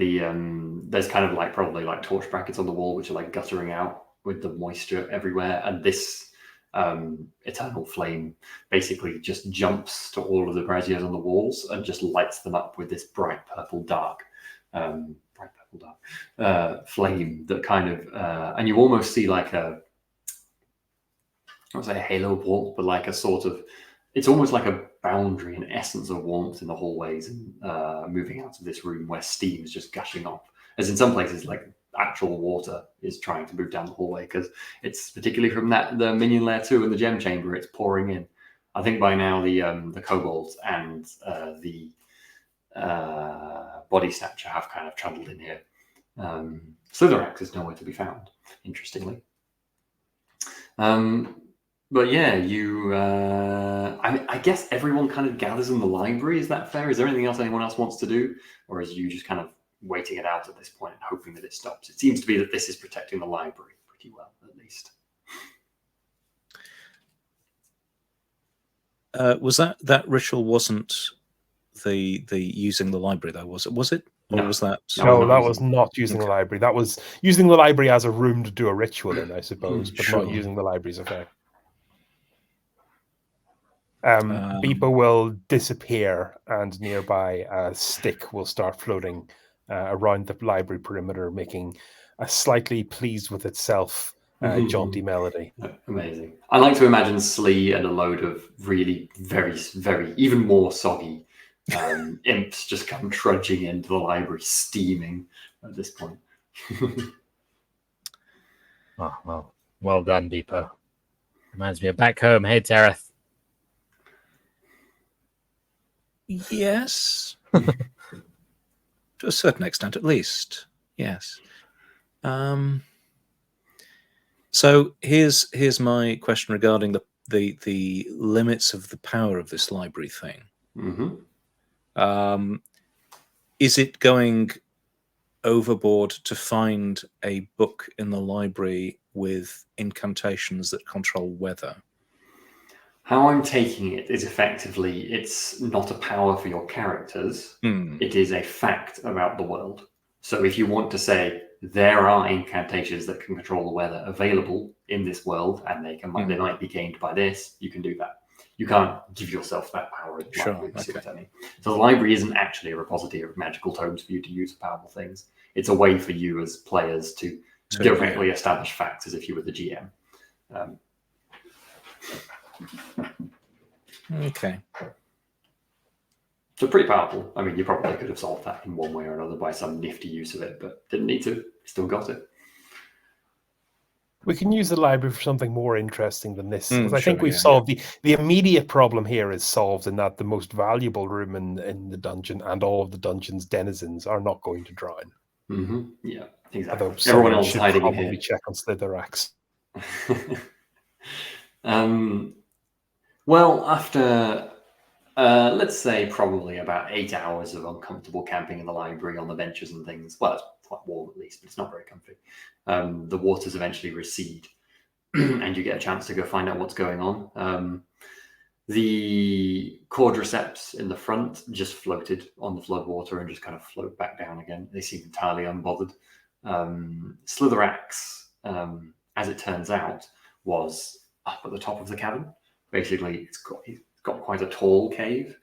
S2: there's kind of probably torch brackets on the wall which are guttering out with the moisture everywhere, and this eternal flame basically just jumps to all of the braziers on the walls and just lights them up with this bright purple dark flame that kind of and you almost see I won't say a halo of warmth, but a sort of, it's almost like a boundary and essence of warmth in the hallways and moving out of this room where steam is just gushing off. As in some places, actual water is trying to move down the hallway because it's particularly from the minion layer 2 and the gem chamber, it's pouring in. I think by now the kobolds and the body snatcher have kind of trundled in here. Slitherax is nowhere to be found, interestingly. But yeah, I guess everyone kind of gathers in the library. Is that fair? Is there anything else anyone else wants to do? Or is you just kind of waiting it out at this point and hoping that it stops? It seems to be that this is protecting the library pretty well, at least.
S5: Was that ritual wasn't the using the library though, was it? Or
S2: No.
S5: was that?
S4: No, that was not using the library. That was using the library as a room to do a ritual in, I suppose, but
S5: Sure.
S4: not using the library as a fair. Beeper will disappear, and nearby a stick will start floating around the library perimeter, making a slightly pleased with itself jaunty melody.
S2: Amazing. I like to imagine Slee and a load of really very, very, even more soggy imps just come trudging into the library, steaming at this point.
S3: Oh, well done, Beeper. Reminds me of back home. Hey, Tereth.
S5: Yes. To a certain extent, at least. Yes. So here's my question regarding the limits of the power of this library thing.
S2: Mm-hmm.
S5: is it going overboard to find a book in the library with incantations that control weather?
S2: How I'm taking it is effectively it's not a power for your characters. It is a fact about the world. So if you want to say there are incantations that can control the weather available in this world, and they might be gained by this, you can do that. You can't give yourself that power in the library, you see what I mean? So the library isn't actually a repository of magical tomes for you to use for powerful things. It's a way for you as players to directly establish facts as if you were the GM.
S5: Okay.
S2: So pretty powerful. I mean, you probably could have solved that in one way or another by some nifty use of it, but didn't need to. Still got it.
S4: We can use the library for something more interesting than this. Because I think we've
S5: yeah,
S4: solved the immediate problem here is solved in that the most valuable room in the dungeon and all of the dungeon's denizens are not going to drown.
S2: Yeah, exactly.
S4: Although
S2: Everyone else
S4: should
S2: hiding in
S4: probably
S2: here.
S4: check on Slitherax.
S2: Well, after let's say probably about 8 hours of uncomfortable camping in the library on the benches and things. Well, it's quite warm at least, but it's not very comfy. The waters eventually recede, and you get a chance to go find out what's going on. The quadriceps in the front just floated on the floodwater and just kind of float back down again. They seem entirely unbothered. Slitherax, as it turns out, was up at the top of the cavern. Basically, it's got quite a tall cave.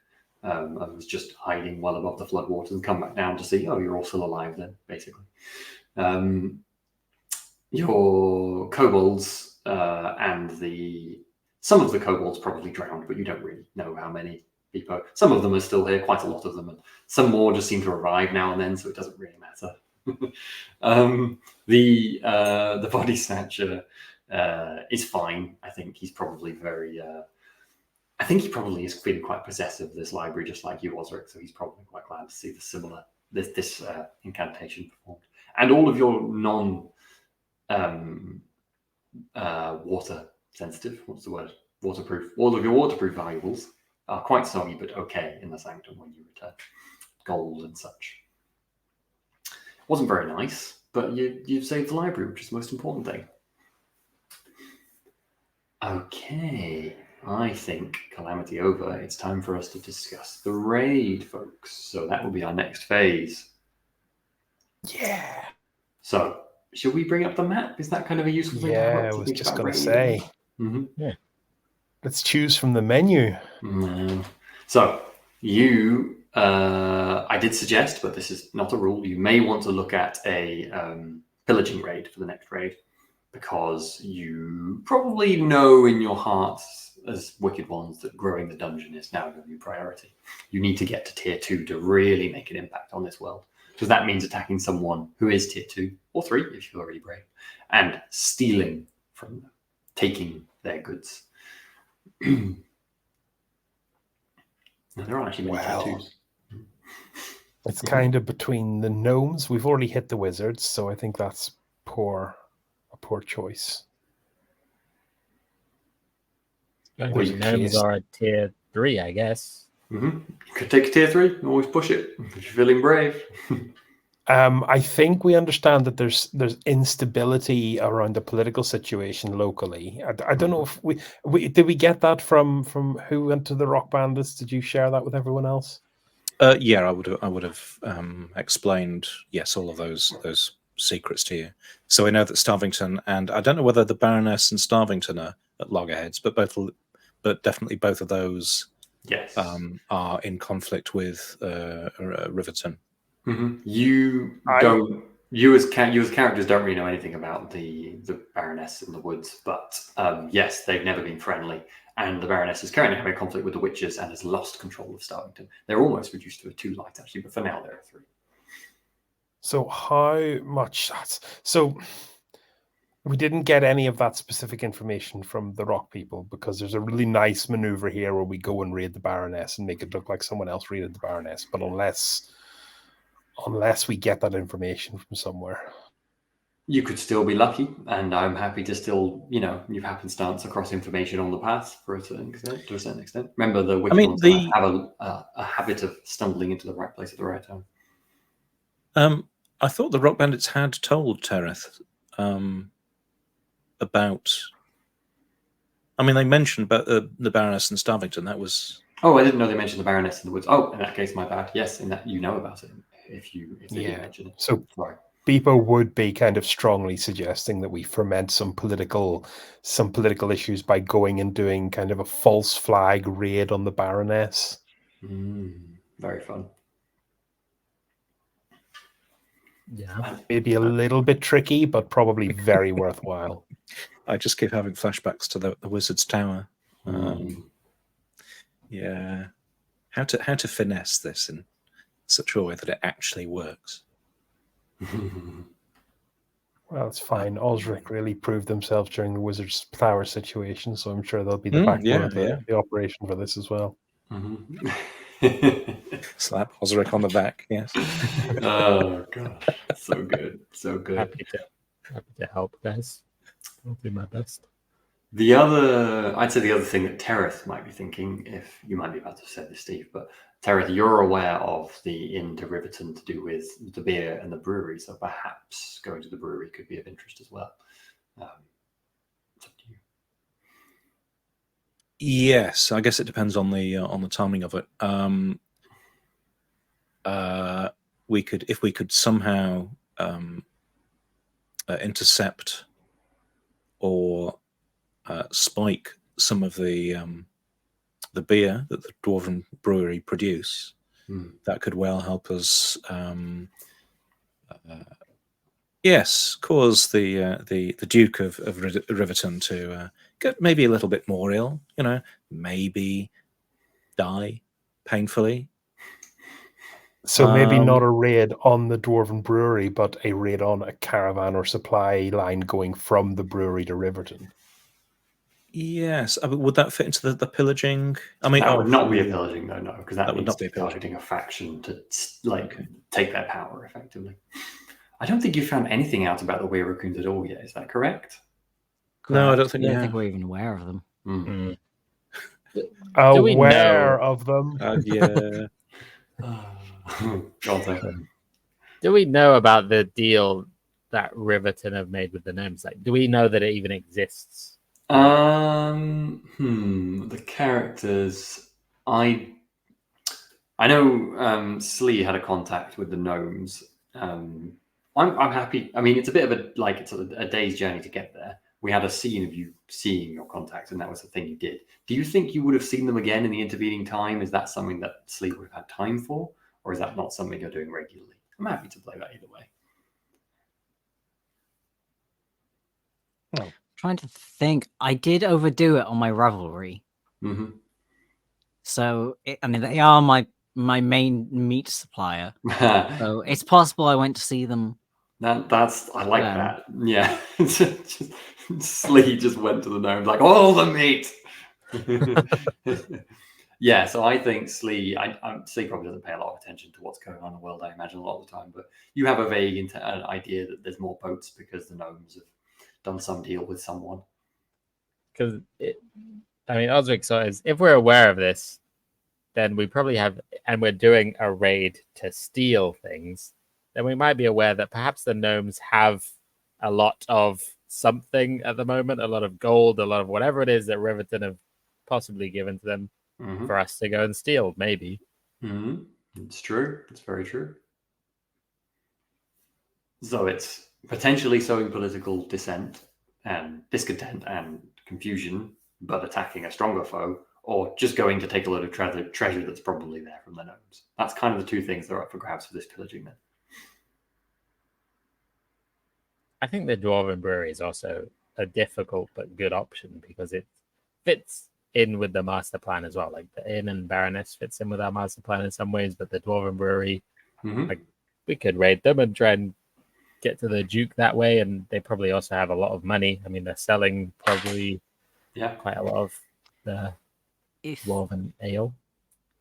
S2: I was just hiding well above the floodwaters and come back down to see, oh, you're all still alive then, basically. Your kobolds and some of the kobolds probably drowned, but you don't really know how many people. Some of them are still here, quite a lot of them, and some more just seem to arrive now and then, so it doesn't really matter. The body snatcher is fine. I think he's probably I think he probably is feeling quite possessive of this library, just like you, Osric. So he's probably quite glad to see this incantation performed, and all of your water sensitive. What's the word? Waterproof. All of your waterproof valuables are quite soggy, but okay in the sanctum when you return. Gold and such. Wasn't very nice, but you've saved the library, which is the most important thing. Okay. I think Calamity over. It's time for us to discuss the raid, folks. So that will be our next phase.
S4: Yeah.
S2: So, should we bring up the map? Is that kind of a useful thing to have?
S4: Yeah, I was just going to say.
S3: Yeah.
S4: Let's choose from the menu.
S2: So, I did suggest, but this is not a rule, you may want to look at a pillaging raid for the next raid, because you probably know in your hearts as wicked ones that growing the dungeon is now going to be priority. You need to get to tier 2 to really make an impact on this world, because that means attacking someone who is tier 2 or 3 if you're already brave, and stealing from them, taking their goods. Now, there aren't actually many tier 2s.
S4: It's kind of between the gnomes. We've already hit the wizards, so I think that's a poor choice.
S3: Gnomes are a tier 3, I guess.
S2: You could take a tier 3, always push it if you're feeling brave.
S4: I think we understand that there's instability around the political situation locally. I don't know if we did we get that from who went to the Rock Bandits? Did you share that with everyone else?
S5: Yeah, I would have explained all of those secrets to you. So we know that Starvington, and I don't know whether the Baroness and Starvington are at loggerheads, but definitely both of those are in conflict with Riverton.
S2: You as characters don't really know anything about the Baroness in the woods, but yes, they've never been friendly, and the Baroness is currently having a conflict with the witches and has lost control of Starvington. They're almost reduced to a 2 light actually, but for now there are 3.
S4: So how much? So we didn't get any of that specific information from the Rock people, because there's a really nice maneuver here where we go and raid the Baroness and make it look like someone else raided the Baroness. But unless we get that information from somewhere,
S2: you could still be lucky, and I'm happy to still, you happenstance across information on the path to a certain extent. Remember, the wicked ones have a habit of stumbling into the right place at the right time.
S5: I thought the Rock Bandits had told Tereth about. I mean, they mentioned about the Baroness and Starvington. That was.
S2: Oh, I didn't know they mentioned the Baroness in the woods. Oh, in that case, my bad. Yes, in that you know about it. If they did mention it.
S4: So
S2: Sorry.
S4: Beepo would be kind of strongly suggesting that we ferment some political issues by going and doing kind of a false flag raid on the Baroness.
S2: Very fun.
S3: Yeah.
S4: Maybe a little bit tricky, but probably very worthwhile.
S5: I just keep having flashbacks to the Wizard's Tower. Yeah, how to finesse this in such a way that it actually works.
S4: Well, it's fine. Osric really proved themselves during the Wizard's Tower situation, so I'm sure they'll be the backbone of the operation for this as well.
S5: Slap Osric on the back, yes.
S2: Oh gosh, so good, so good.
S3: Happy to help, guys. I'll do my best.
S2: I'd say the other thing that Tereth might be thinking, if you might be about to say this, Steve, but Tereth, you're aware of the inn to Riverton to do with the beer and the brewery, so perhaps going to the brewery could be of interest as well. It's up to you.
S5: Yes, I guess it depends on the timing of it. If we could somehow intercept or spike some of the beer that the Dwarven Brewery produce, that could well help us. Yes, cause the Duke of Riverton to get maybe a little bit more ill. Maybe die painfully.
S4: So maybe not a raid on the Dwarven Brewery, but a raid on a caravan or supply line going from the brewery to Riverton.
S5: Yes, would that fit into the pillaging? I mean,
S2: that would not be a pillaging, though, no, because that
S5: would not be
S2: targeting a faction to take their power effectively. I don't think you found anything out about the Weiraccoons at all yet. Is that correct?
S5: No, I don't think.
S1: I don't think we're even aware of them.
S4: Aware of them?
S5: Yeah.
S3: Do we know about the deal that Riverton have made with the gnomes? Do we know that it even exists?
S2: The characters. I know Slee had a contact with the gnomes. I'm happy. I mean, it's a bit of it's a day's journey to get there. We had a scene of you seeing your contact, and that was the thing you did. Do you think you would have seen them again in the intervening time? Is that something that Slee would have had time for, or is that not something you're doing regularly? I'm happy to play that either way.
S1: I'm trying to think. I did overdo it on my Ravelry. So, they are my main meat supplier. So it's possible I went to see them.
S2: I like that. Yeah. Slee just went to the gnomes like, all the meat. Yeah, so I think Slee probably doesn't pay a lot of attention to what's going on in the world, I imagine, a lot of the time. But you have a vague idea that there's more boats because the gnomes have done some deal with someone.
S3: Because, Osric says, if we're aware of this, then we probably have, and we're doing a raid to steal things, then we might be aware that perhaps the gnomes have a lot of something at the moment, a lot of gold, a lot of whatever it is that Riverton have possibly given to them for us to go and steal, maybe.
S2: It's true. It's very true. So it's potentially sowing political dissent and discontent and confusion, but attacking a stronger foe, or just going to take a load of treasure that's probably there from the gnomes. That's kind of the two things that are up for grabs for this pillaging then.
S3: I think the Dwarven Brewery is also a difficult but good option because it fits in with the master plan as well. Like the Inn and Baroness fits in with our master plan in some ways, but the Dwarven Brewery, we could raid them and try and get to the Duke that way, and they probably also have a lot of money. I mean, they're selling probably quite a lot of the Dwarven ale.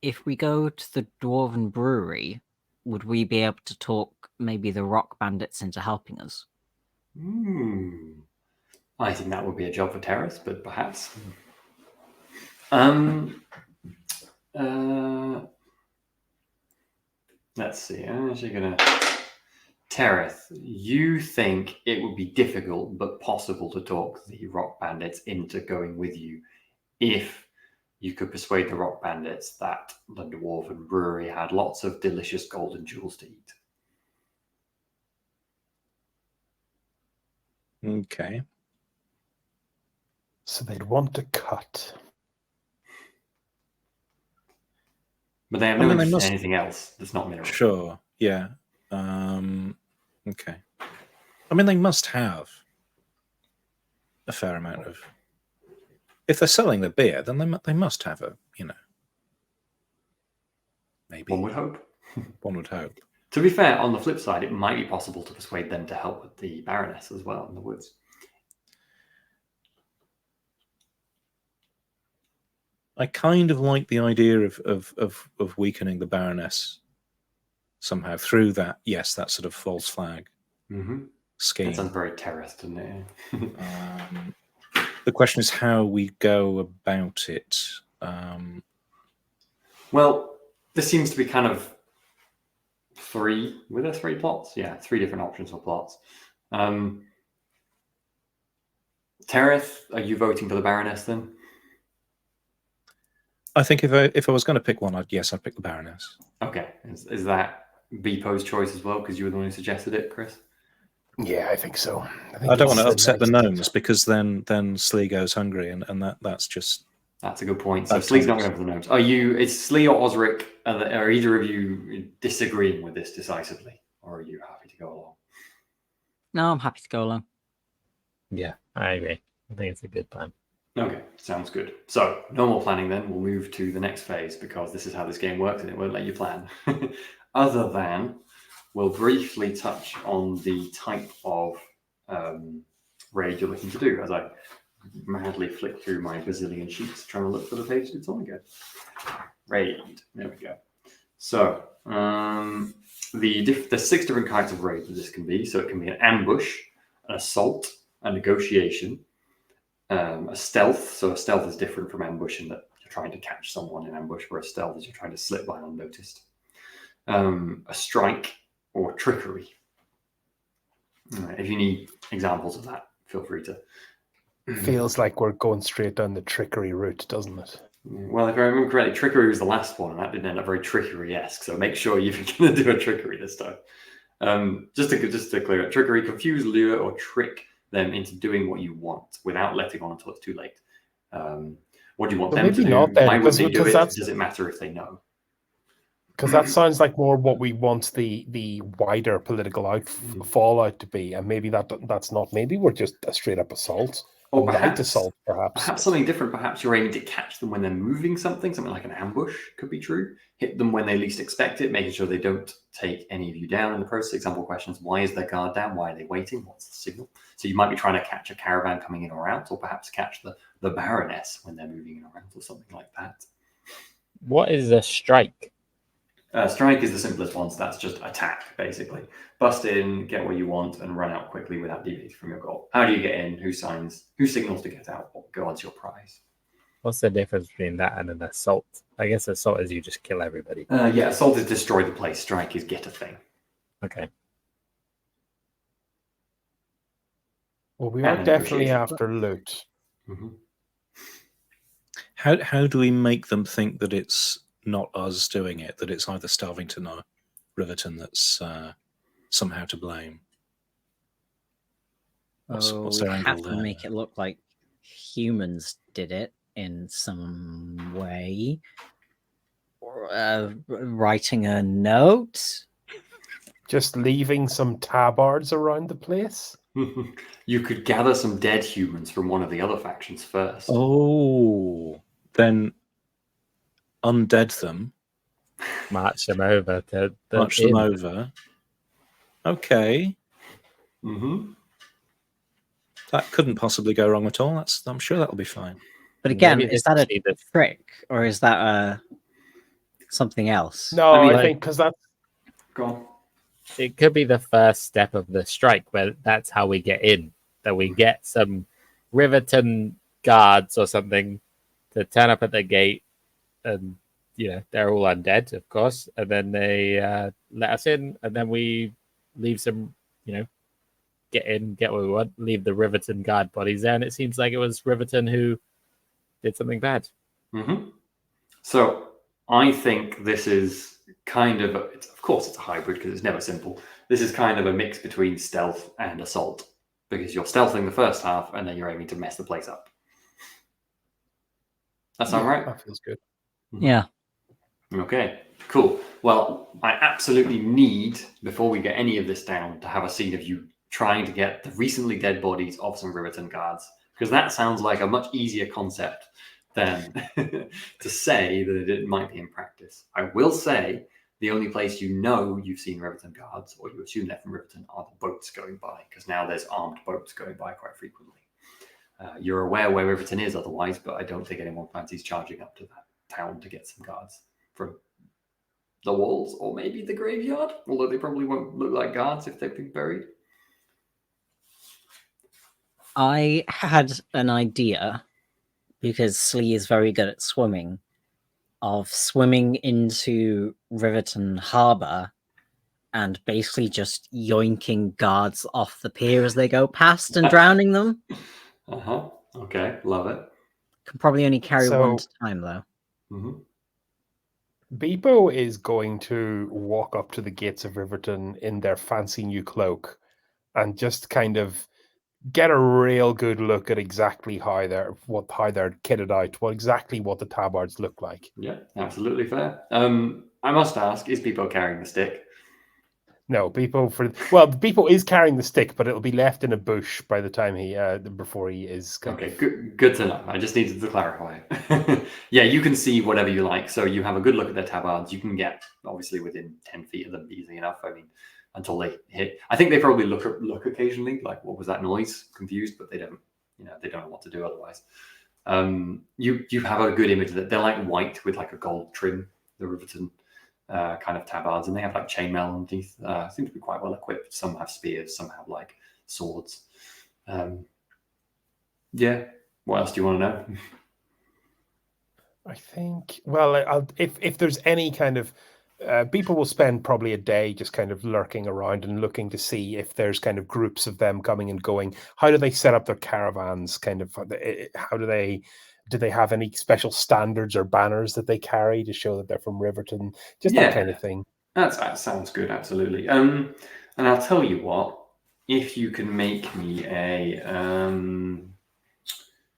S1: If we go to the Dwarven Brewery, would we be able to talk maybe the Rock Bandits into helping us?
S2: I think that would be a job for Terrace, but perhaps. Let's see. I'm actually gonna Tereth, you think it would be difficult but possible to talk the rock bandits into going with you if you could persuade the rock bandits that the dwarven brewery had lots of delicious golden jewels to eat.
S5: Okay.
S4: So they'd want to cut.
S2: But they have
S5: I
S2: no
S5: mean, they
S2: interest
S5: must-
S2: in anything else that's not mineral.
S5: Sure. Yeah. Okay. I mean, they must have a fair amount of. If they're selling the beer, then they must have a, maybe
S2: One would hope.
S5: one would hope.
S2: To be fair, on the flip side, it might be possible to persuade them to help with the Baroness as well in the woods.
S5: I kind of like the idea of weakening the Baroness somehow through that. Yes, that sort of false flag
S2: Mm-hmm.
S5: scheme.
S2: That sounds very terrorist, doesn't it?
S5: The question is how we go about it.
S2: Well, this seems to be kind of three. Were there three plots? Yeah, three different options for plots. Tereth, are you voting for the Baroness then?
S5: I think if I was going to pick one, I'd pick the Baroness.
S2: Okay. Is that Bepo's choice as well? Because you were the one who suggested it, Chris?
S4: Yeah, I think so.
S5: I don't want to
S4: it's
S5: upset the
S4: nice-
S5: gnomes because then Slee goes hungry, and that's just.
S2: That's a good point. So
S5: That's
S2: Slee's not
S5: nice.
S2: going for the gnomes. Is Slee or Osric, are either of you disagreeing with this decisively? Or are you happy to go along?
S1: No, I'm happy to go along.
S3: Yeah, I agree. I think it's a good plan.
S2: Okay, sounds good. So, no more planning then. We'll move to the next phase because this is how this game works and it won't let you plan. Other than, we'll briefly touch on the type of raid you're looking to do as I madly flick through my bazillion sheets trying to look for the page it's on again. Raid. There we go. So, there's 6 different kinds of raid that this can be. So, it can be an ambush, an assault, a negotiation, a stealth. So a stealth is different from ambush in that you're trying to catch someone in ambush, where a stealth is you're trying to slip by unnoticed. A strike or trickery. If you need examples of that, feel free to.
S4: Feels like we're going straight down the trickery route, doesn't it?
S2: Well, if I remember correctly, trickery was the last one, and that didn't end up very trickery-esque. So make sure you're going to do a trickery this time. Just to clear it, trickery: confuse, lure, or trick them into doing what you want without letting on until it's too late. What do you want
S4: Well,
S2: them to
S4: maybe
S2: do?
S4: not then,
S2: Why would they do
S4: because
S2: it?
S4: that's-
S2: Does it matter if they know?
S4: Because that sounds like more what we want the wider political fallout to be, and maybe that's not. Maybe we're just a straight up assault,
S2: Or
S4: a light
S2: perhaps-
S4: assault, perhaps.
S2: Perhaps something different. Perhaps you're aiming to catch them when they're moving something like an ambush could be true. Hit them when they least expect it, making sure they don't take any of you down in the process. Example questions: why is their guard down? Why are they waiting? What's the signal? So you might be trying to catch a caravan coming in or out, or perhaps catch the Baroness when they're moving in or out, or something like that.
S3: What is a strike?
S2: Strike is the simplest one, so that's just attack, basically. Bust in, get what you want, and run out quickly without deviating from your goal. How do you get in? Who signals to get out? What guards your prize?
S3: What's the difference between that and an assault? I guess assault is you just kill everybody.
S2: Yeah, assault is destroy the place. Strike is get a thing.
S3: Okay.
S4: Well, we
S2: And
S4: are definitely
S2: negotiation.
S4: after loot.
S2: Mm-hmm.
S5: How do we make them think that it's not us doing it? That it's either starving to know Riverton that's somehow to blame. What's
S1: we
S5: their angle
S1: have to
S5: there?
S1: make it look like humans did it in some way. Or, writing a note.
S4: Just leaving some tabards around the place.
S2: You could gather some dead humans from one of the other factions first.
S5: Oh, then undead them,
S3: March them over to the
S5: march them
S3: inn.
S5: over. Okay,
S2: Mm-hmm.
S5: that couldn't possibly go wrong at all. I'm sure that'll be fine.
S1: But again,
S3: Maybe
S1: is
S3: this
S1: that a
S3: is the-
S1: trick or is that something else?
S4: No,
S2: I mean,
S4: I think because that's
S2: Go on.
S3: It could be the first step of the strike, where that's how we get in. That we get some Riverton guards or something to turn up at the gate, and they're all undead, of course, and then they let us in, and then we leave some, get in, get what we want, leave the Riverton guard bodies there. And it seems like it was Riverton who did something bad.
S2: So I think this is kind of, of course it's a hybrid because it's never simple. This is kind of a mix between stealth and assault because you're stealthing the first half and then you're aiming to mess the place up. That sound right?
S4: That feels good.
S1: Yeah.
S2: Okay, cool. Well, I absolutely need, before we get any of this down, to have a scene of you trying to get the recently dead bodies of some Riverton guards, because that sounds like a much easier concept than to say that it might be in practice. I will say the only place you've seen Riverton guards, or you assume they're from Riverton, are the boats going by, because now there's armed boats going by quite frequently. You're aware where Riverton is otherwise, but I don't think anyone fancies charging up to that town to get some guards from the walls, or maybe the graveyard, although they probably won't look like guards if they've been buried.
S1: I had an idea, because Slee is very good at swimming, of swimming into Riverton Harbour and basically just yoinking guards off the pier as they go past and drowning them.
S2: Okay, love it.
S1: Can probably only carry one at
S4: So-
S1: a time, though.
S4: Beepo is going to walk up to the gates of Riverton in their fancy new cloak and just kind of get a real good look at exactly how they're kitted out, exactly what the tabards look like.
S2: Yeah, absolutely fair. I must ask, is people carrying the stick?
S4: No, Beepo is carrying the stick, but it'll be left in a bush by the time before he is.
S2: Okay, good to know. I just needed to clarify. Yeah, you can see whatever you like. So you have a good look at their tabards. You can get obviously within 10 feet of them easily enough. I mean, until they hit. I think they probably look occasionally, like what was that noise? Confused, but they don't know what to do otherwise. You have a good image that they're like white with like a gold trim, the Riverton kind of tabards, and they have like chainmail underneath. Seem to be quite well equipped. Some have spears, some have like swords. Yeah. What else do you want to know?
S4: I think. Well, if there's any kind of people will spend probably a day just kind of lurking around and looking to see if there's kind of groups of them coming and going. How do they set up their caravans? Kind of how do they have any special standards or banners that they carry to show that they're from Riverton? Just that kind of thing.
S2: That sounds good, absolutely. And I'll tell you what, if you can make me a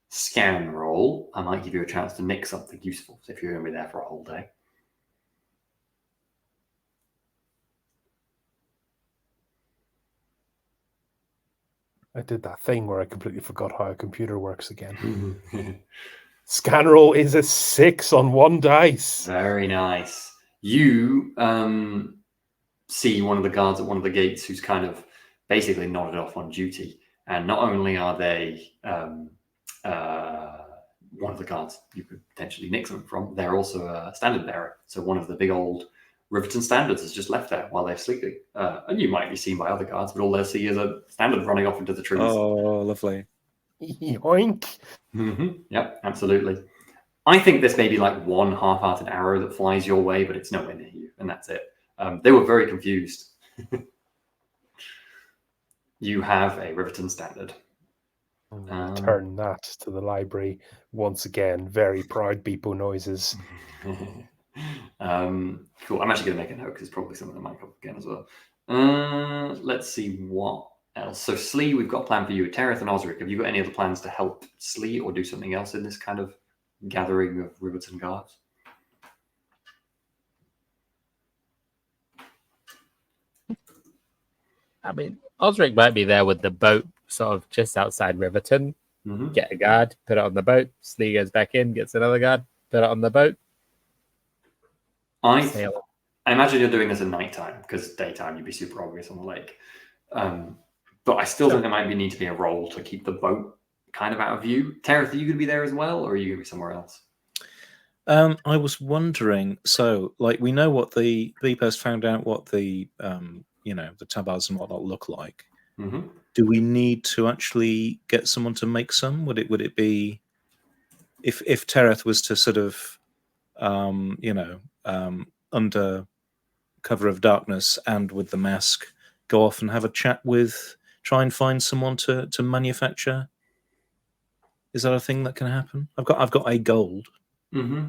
S2: scan roll, I might give you a chance to nick something useful if you're going to be there for a whole day.
S4: I did that thing where I completely forgot how a computer works again. Scan roll is a 6 on 1 dice.
S2: Very nice. You see one of the guards at one of the gates who's kind of basically nodded off on duty. And not only are they one of the guards you could potentially nick something from, they're also a standard bearer. So one of the big old Riverton standards has just left there while they're sleeping. And you might be seen by other guards, but all they'll see is a standard running off into the trees.
S5: Oh, lovely.
S4: Yoink.
S2: Yep, absolutely. I think there's maybe like one half-hearted arrow that flies your way, but it's nowhere near you, and that's it. They were very confused. You have a Riverton standard.
S4: Turn that to the library once again. Very proud Beepo noises.
S2: Cool. I'm actually going to make a note because it's probably something that might come up again as well. Let's see what else. So Slee, we've got a plan for you. Tereth and Osric, have you got any other plans to help Slee or do something else in this kind of gathering of Riverton guards?
S3: I mean, Osric might be there with the boat sort of just outside Riverton. Get a guard, put it on the boat. Slee goes back in, gets another guard, put it on the boat.
S2: I imagine you're doing this at nighttime because daytime you'd be super obvious on the lake. But I still think there might need to be a role to keep the boat kind of out of view. Tereth, are you going to be there as well, or are you going to be somewhere else?
S5: I was wondering. So, like, we know what the Beepers found out what the the tabards and whatnot look like. Do we need to actually get someone to make some? Would it be if Tereth was to sort of under cover of darkness and with the mask go off and have a chat with, try and find someone to manufacture? Is that a thing that can happen? I've got a gold.
S2: Mm-hmm.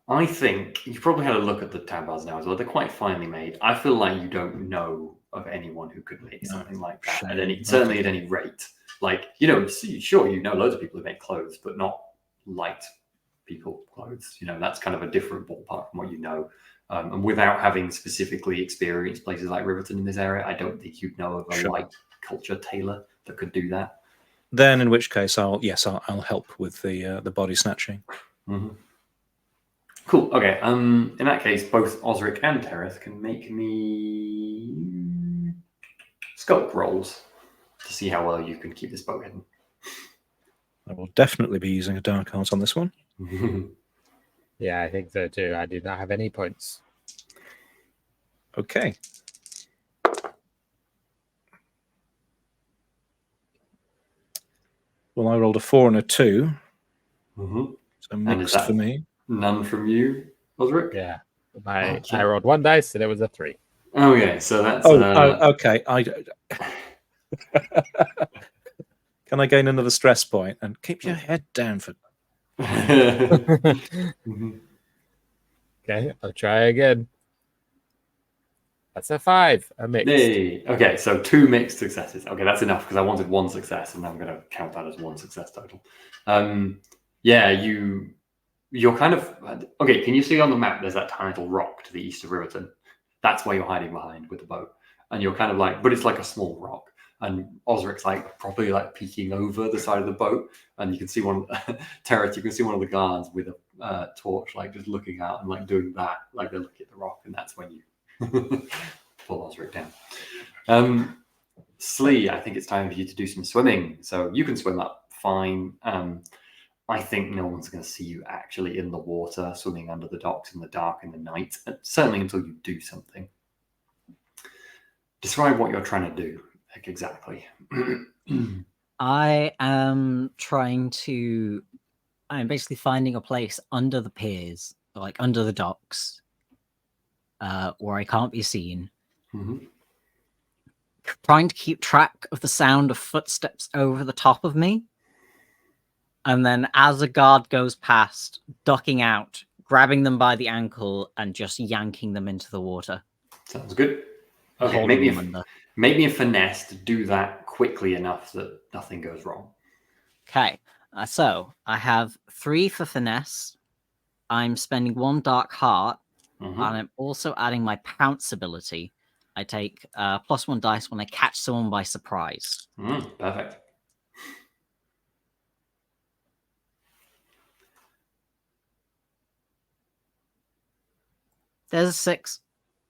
S2: I think you've probably had a look at the tab bars now as well. They're quite finely made. I feel like you don't know of anyone who could make something like that certainly at any rate. Like, sure, loads of people who make clothes, but not light people clothes. That's kind of a different ballpark from what you know. And without having specifically experienced places like Riverton in this area, I don't think you'd know of a light culture tailor that could do that.
S5: Then, in which case, I'll help with the body snatching.
S2: Mm-hmm. Cool. Okay. In that case, both Osric and Tereth can make me sculpt rolls to see how well you can keep this bow hidden.
S5: I will definitely be using a dark art on this one.
S3: Yeah, I think so too. I do not have any points.
S5: Okay. Well, I rolled a 4 and a 2.
S2: Mm-hmm.
S5: So mixed for me.
S2: None from you, Osric?
S3: Yeah. I rolled 1 dice and it was a 3.
S2: Okay, so that's...
S5: okay. Can I gain another stress point? And keep your head down for...
S2: Mm-hmm.
S3: Okay, I'll try again. That's a 5. A mixed.
S2: Hey. Okay, so 2 mixed successes. Okay, that's enough because I wanted 1 success, and I'm going to count that as 1 success total. You're kind of... Okay, can you see on the map there's that tiny little rock to the east of Riverton? That's where you're hiding behind with the boat. And you're kind of like... But it's like a small rock. And Osric's like properly like peeking over the side of the boat. And you can see Terrence, you can see one of the guards with a torch, like just looking out and like doing that. Like they're looking at the rock, and that's when you pull Osric down. Slee, I think it's time for you to do some swimming. So you can swim up fine. I think no one's going to see you actually in the water, swimming under the docks in the dark in the night, certainly until you do something. Describe what you're trying to do, like exactly.
S1: I am I'm basically finding a place under the piers, like under the docks, where I can't be seen.
S2: Mm-hmm.
S1: Trying to keep track of the sound of footsteps over the top of me. And then as a guard goes past, ducking out, grabbing them by the ankle and just yanking them into the water.
S2: Sounds good. Okay, make me a finesse to do that quickly enough that nothing goes wrong.
S1: Okay, so I have 3 for finesse. I'm spending 1 dark heart, and I'm also adding my pounce ability. I take +1 dice when I catch someone by surprise.
S2: Perfect.
S1: There's a 6.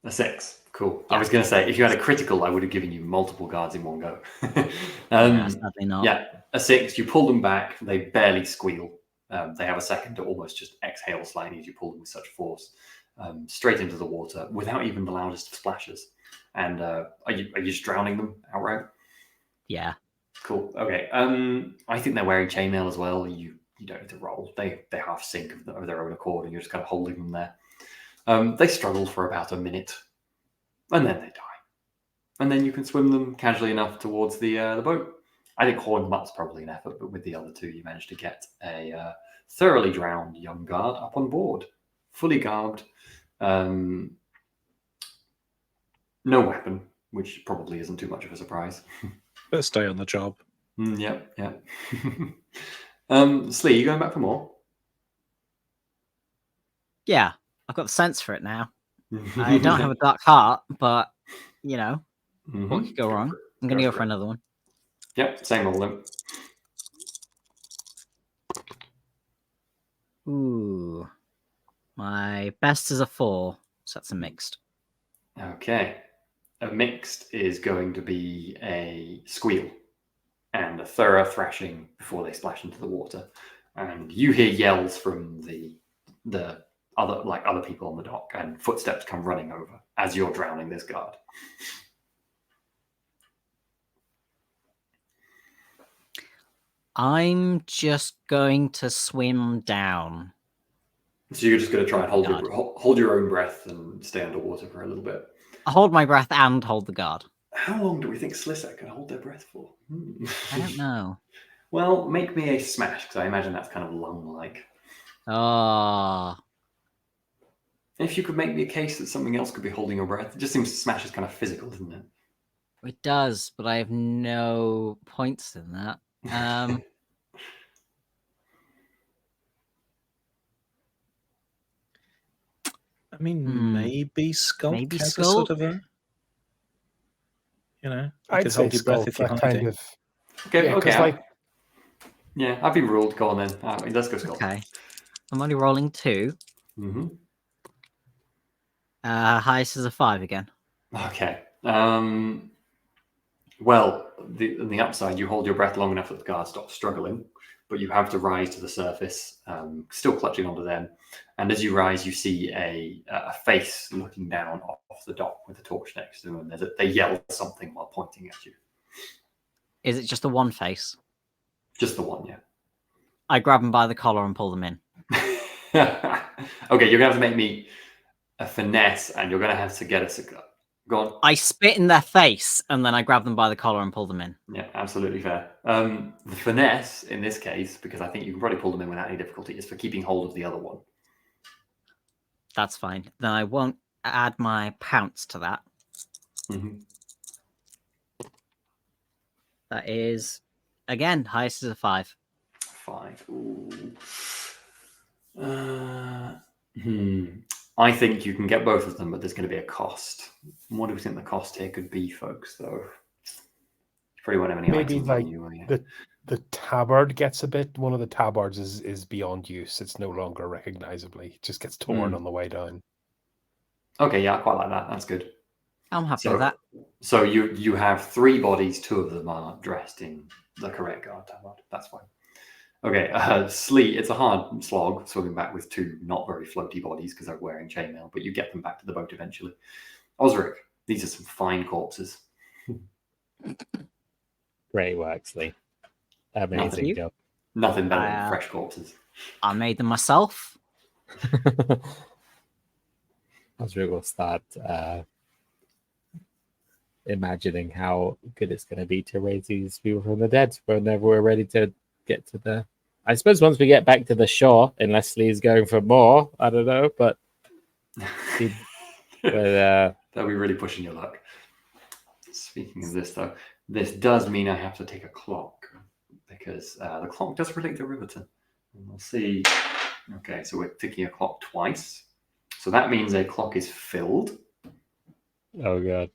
S2: A 6. Cool.
S1: Yeah.
S2: I was going to say, if you had a critical, I would have given you multiple guards in one go.
S1: Sadly not.
S2: Yeah, a 6. You pull them back. They barely squeal. They have a second to almost just exhale slightly as you pull them with such force straight into the water without even the loudest of splashes. And are you just drowning them outright?
S1: Yeah.
S2: Cool. Okay. I think they're wearing chainmail as well. You don't need to roll. They half sink of their own accord, and you're just kind of holding them there. They struggle for about a minute, and then they die. And then you can swim them casually enough towards the boat. I think hauling them up's probably an effort, but with the other 2, you managed to get a thoroughly drowned young guard up on board, fully garbed, no weapon, which probably isn't too much of a surprise.
S5: First day on the job.
S2: Yep. Slee, you going back for more?
S1: Yeah, I've got the sense for it now. I don't have a dark heart, but, what could go wrong? I'm going to go for another one.
S2: Yep, same roll then.
S1: Ooh. My best is a 4, so that's a mixed.
S2: Okay. A mixed is going to be a squeal and a thorough thrashing before they splash into the water. And you hear yells from the other people on the dock, and footsteps come running over as you're drowning this guard.
S1: I'm just going to swim down.
S2: So you're just going to try and hold
S1: God.
S2: hold your own breath and stay underwater for a little bit.
S1: I hold my breath and hold the guard.
S2: How long do we think Slisek can hold their breath for?
S1: I don't know.
S2: Well, make me a smash, because I imagine that's kind of lung-like.
S1: Oh,
S2: If you could make me a case that something else could be holding your breath, it just seems smash is kind of physical, doesn't it?
S1: it does, but I have no points in that.
S5: I mean, maybe Skulk
S1: Maybe
S5: has a
S1: Skulk?
S5: sort of a, you
S4: I'd
S5: could
S4: say
S5: hold your breath
S4: Skulk,
S5: if you're
S4: that
S5: hiding.
S4: kind of.
S2: Okay,
S4: Yeah,
S2: okay.
S4: 'cause, like,
S2: Yeah, I've been ruled. Go on then. Let's go Skull.
S1: Okay. I'm only rolling 2.
S2: Mm-hmm.
S1: Highest is a 5 again.
S2: Okay. Well, on the upside, you hold your breath long enough that the guard stops struggling, but you have to rise to the surface, still clutching onto them. And as you rise, you see a face looking down off the dock with a torch next to them. And they yell something while pointing at you.
S1: Is it just the one face?
S2: Just the one, yeah.
S1: I grab them by the collar and pull them in.
S2: Okay, you're going to have to make me a finesse, and you're going to have to get us a gun. Go on.
S1: I spit in their face, and then I grab them by the collar and pull them in.
S2: Yeah, absolutely fair. The finesse in this case, because I think you can probably pull them in without any difficulty, is for keeping hold of the other one.
S1: That's fine. Then I won't add my pounce to that.
S2: Mm-hmm.
S1: That is, again, highest is a 5.
S2: 5. Ooh. I think you can get both of them, but there's going to be a cost. What do we think the cost here could be, folks, though? You probably won't have any
S4: maybe
S2: items
S4: like
S2: on you, will you?
S4: the tabard gets a bit. One of the tabards is beyond use. It's no longer recognizably. It just gets torn on the way down.
S2: Okay, yeah, I quite like that. That's good.
S1: I'm happy with that.
S2: So you have 3 bodies. 2 of them are dressed in the correct guard tabard. That's fine. Okay, Slee, it's a hard slog swimming back with 2 not very floaty bodies because they're wearing chainmail, but you get them back to the boat eventually. Osric, these are some fine corpses.
S3: Great work, Slee. Amazing job.
S2: Nothing better than fresh corpses.
S1: I made them myself.
S3: Osric will start imagining how good it's going to be to raise these people from the dead whenever we're ready to get to the... I suppose once we get back to the shore, unless Lee's going for more, I don't know, but...
S2: That'll be really pushing your luck. Speaking of this, though, this does mean I have to take a clock, because the clock does relate to Riverton. And we'll see. Okay, so we're ticking a clock twice. So that means a clock is filled.
S3: Oh, God.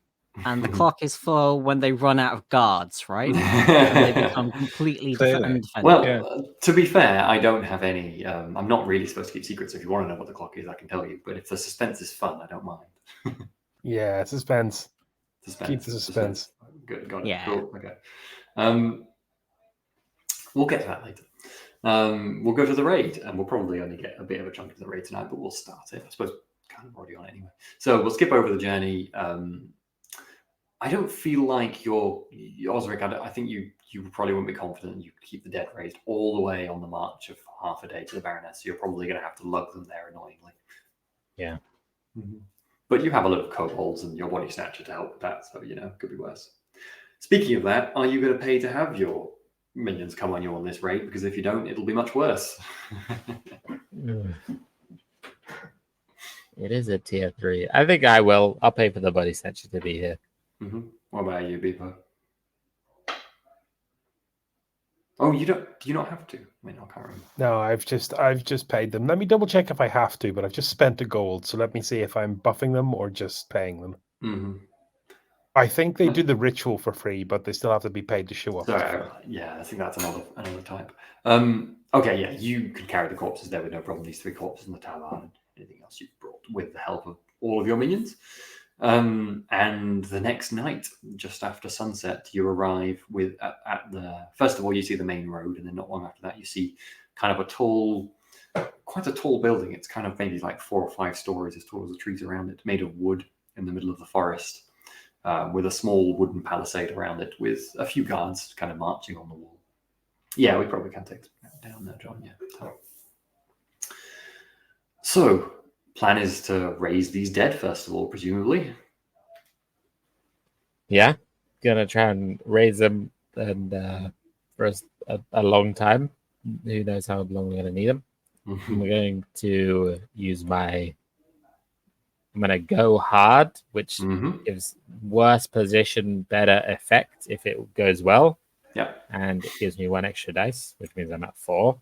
S1: And the clock is for when they run out of guards, right? And they become completely undefended.
S2: Well, to be fair, I don't have any... I'm not really supposed to keep secrets. If you want to know what the clock is, I can tell you. But if the suspense is fun, I don't mind.
S4: Yeah, suspense. Keep the suspense.
S2: Good, got it.
S1: Yeah.
S2: Cool. Okay. We'll get to that later. We'll go to the raid, and we'll probably only get a bit of a chunk of the raid tonight, but we'll start it. I suppose kind of already on anyway. So we'll skip over the journey. I don't feel like Osric, I think you probably wouldn't be confident you could keep the dead raised all the way on the march of half a day to the Baroness. So you're probably going to have to lug them there annoyingly.
S3: Yeah.
S2: Mm-hmm. But you have a lot of kobolds and your body snatcher to help with that, so could be worse. Speaking of that, are you going to pay to have your minions come on you on this raid? Because if you don't, it'll be much worse.
S3: It is a tier 3. I think I will. I'll pay for the body snatcher to be here.
S2: Mm-hmm. What about you, Beepo? Oh, you don't? Do you not have to? I mean, I can't remember.
S4: No, I've just paid them. Let me double check if I have to, but I've just spent the gold, so let me see if I'm buffing them or just paying them.
S2: Mm-hmm.
S4: I think they do the ritual for free, but they still have to be paid to show up.
S2: So, yeah, I think that's another type. Okay, yeah, you can carry the corpses there with no problem. These 3 corpses in the tower and anything else you've brought with the help of all of your minions. And the next night, just after sunset, you arrive at the... First of all, you see the main road, and then not long after that, you see kind of quite a tall building. It's kind of maybe like 4 or 5 stories, as tall as the trees around it, made of wood in the middle of the forest, with a small wooden palisade around it, with a few guards kind of marching on the wall. Yeah, we probably can take it down there, John. Yeah. So, plan is to raise these dead first of all, presumably.
S3: Yeah, gonna try and raise them and for a long time. Who knows how long we're gonna need them? I'm going to use I'm gonna go hard, which gives worse position, better effect if it goes well.
S2: Yeah.
S3: And it gives me 1 extra dice, which means I'm at 4.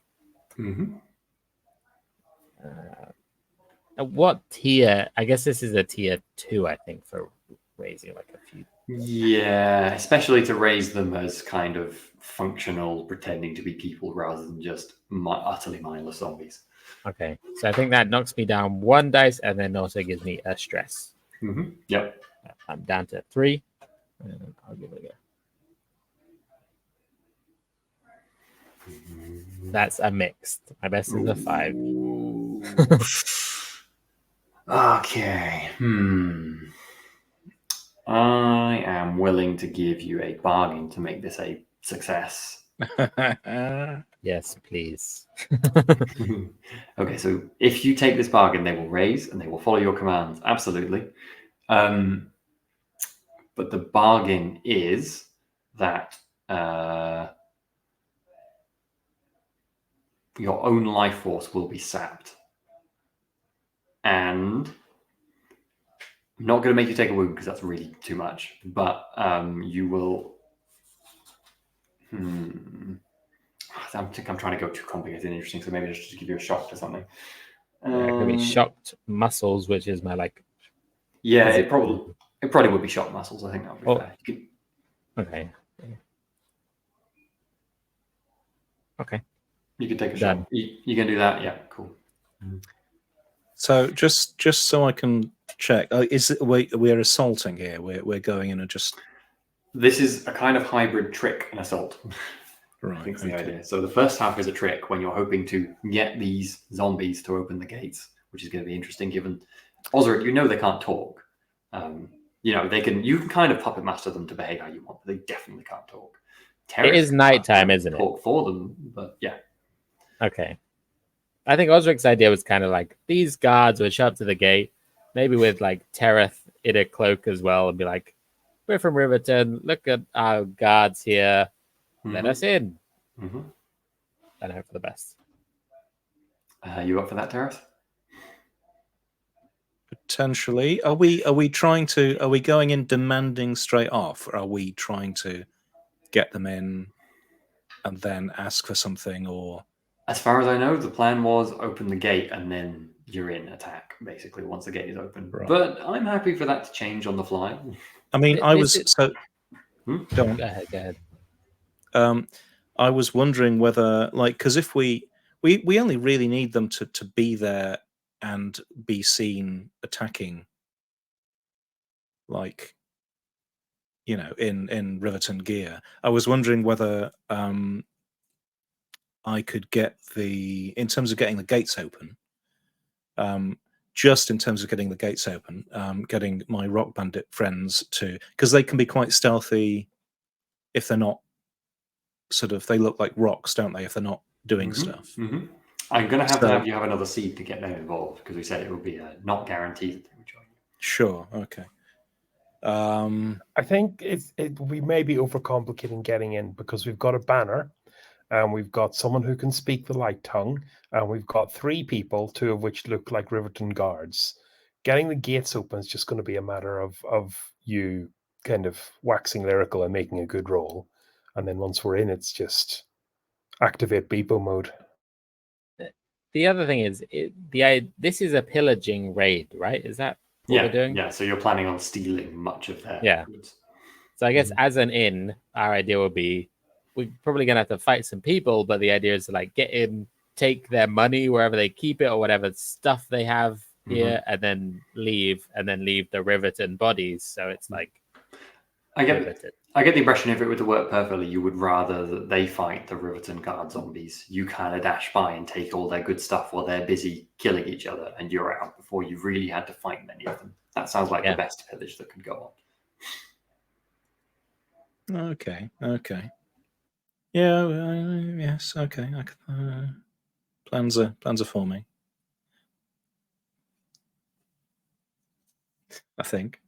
S3: What tier? I guess this is a tier 2, I think, for raising like a few.
S2: Yeah, especially to raise them as kind of functional, pretending to be people rather than just utterly mindless zombies.
S3: Okay, so I think that knocks me down 1 dice and then also gives me a stress.
S2: Yep.
S3: I'm down to 3. And I'll give it a go. That's a mixed. My best is a 5.
S2: Okay. I am willing to give you a bargain to make this a success.
S3: Yes, please.
S2: Okay, so if you take this bargain, they will raise and they will follow your commands. Absolutely. But the bargain is that your own life force will be sapped. And I'm not going to make you take a wound because that's really too much. But you will... I think I'm trying to go too complicated and interesting, so maybe I should just give you a shock or something.
S3: Yeah, it could be shocked muscles, which is my like...
S2: Yeah, it probably would be shock muscles. I think that would be fair.
S3: Okay. Okay.
S2: You can take a shot. You can do that? Yeah, cool.
S5: So just so I can check, is it we're assaulting here? We're going in and just...
S2: This is a kind of hybrid trick and assault.
S5: Right,
S2: I think the idea. So the first half is a trick when you're hoping to get these zombies to open the gates, which is going to be interesting given Osric, they can't talk. They can. You can kind of puppet master them to behave how you want, but they definitely can't talk.
S3: It is nighttime, isn't it?
S2: Talk for them, but yeah.
S3: Okay. I think Osric's idea was kind of like these guards would show up to the gate, maybe with like Tereth in a cloak as well, and be like, "We're from Riverton. Look at our guards here. Let us in." And hope for the best.
S2: You up for that, Tereth?
S5: Potentially. Are we going in demanding straight off, or are we trying to get them in and then ask for something? Or
S2: as far as I know, the plan was open the gate and then you're in attack, basically, once the gate is open. Right. But I'm happy for that to change on the fly.
S5: I mean, Go on.
S3: Go ahead.
S5: I was wondering whether, because if we only really need them to be there and be seen attacking, in Riverton gear. I was wondering whether I could get in terms of getting the gates open, just in terms of getting the gates open, getting my rock bandit friends because they can be quite stealthy if they're not they look like rocks, don't they, if they're not doing stuff.
S2: I'm going to have you have another seed to get them involved because we said it would be not guaranteed that they would join you.
S5: Sure, okay.
S4: I think we may be overcomplicating getting in because we've got a banner and we've got someone who can speak the light tongue and we've got 3 people, 2 of which look like Riverton guards. Getting the gates open is just going to be a matter of you kind of waxing lyrical and making a good roll. And then once we're in, it's just activate Beepo mode.
S3: The other thing is, this is a pillaging raid, right? Is that what we're doing?
S2: Yeah, so you're planning on stealing much of their goods.
S3: So I guess as an inn, our idea would be we're probably going to have to fight some people, but the idea is to get in, take their money wherever they keep it or whatever stuff they have here, and then leave the Riverton bodies. So it's
S2: I get the impression if it were to work perfectly, you would rather that they fight the Riverton guard zombies. You kind of dash by and take all their good stuff while they're busy killing each other, and you're out before you really had to fight many of them. That sounds like the best pillage that could go
S5: on. Okay. Yeah. Yes. Okay. Plans are forming. I think.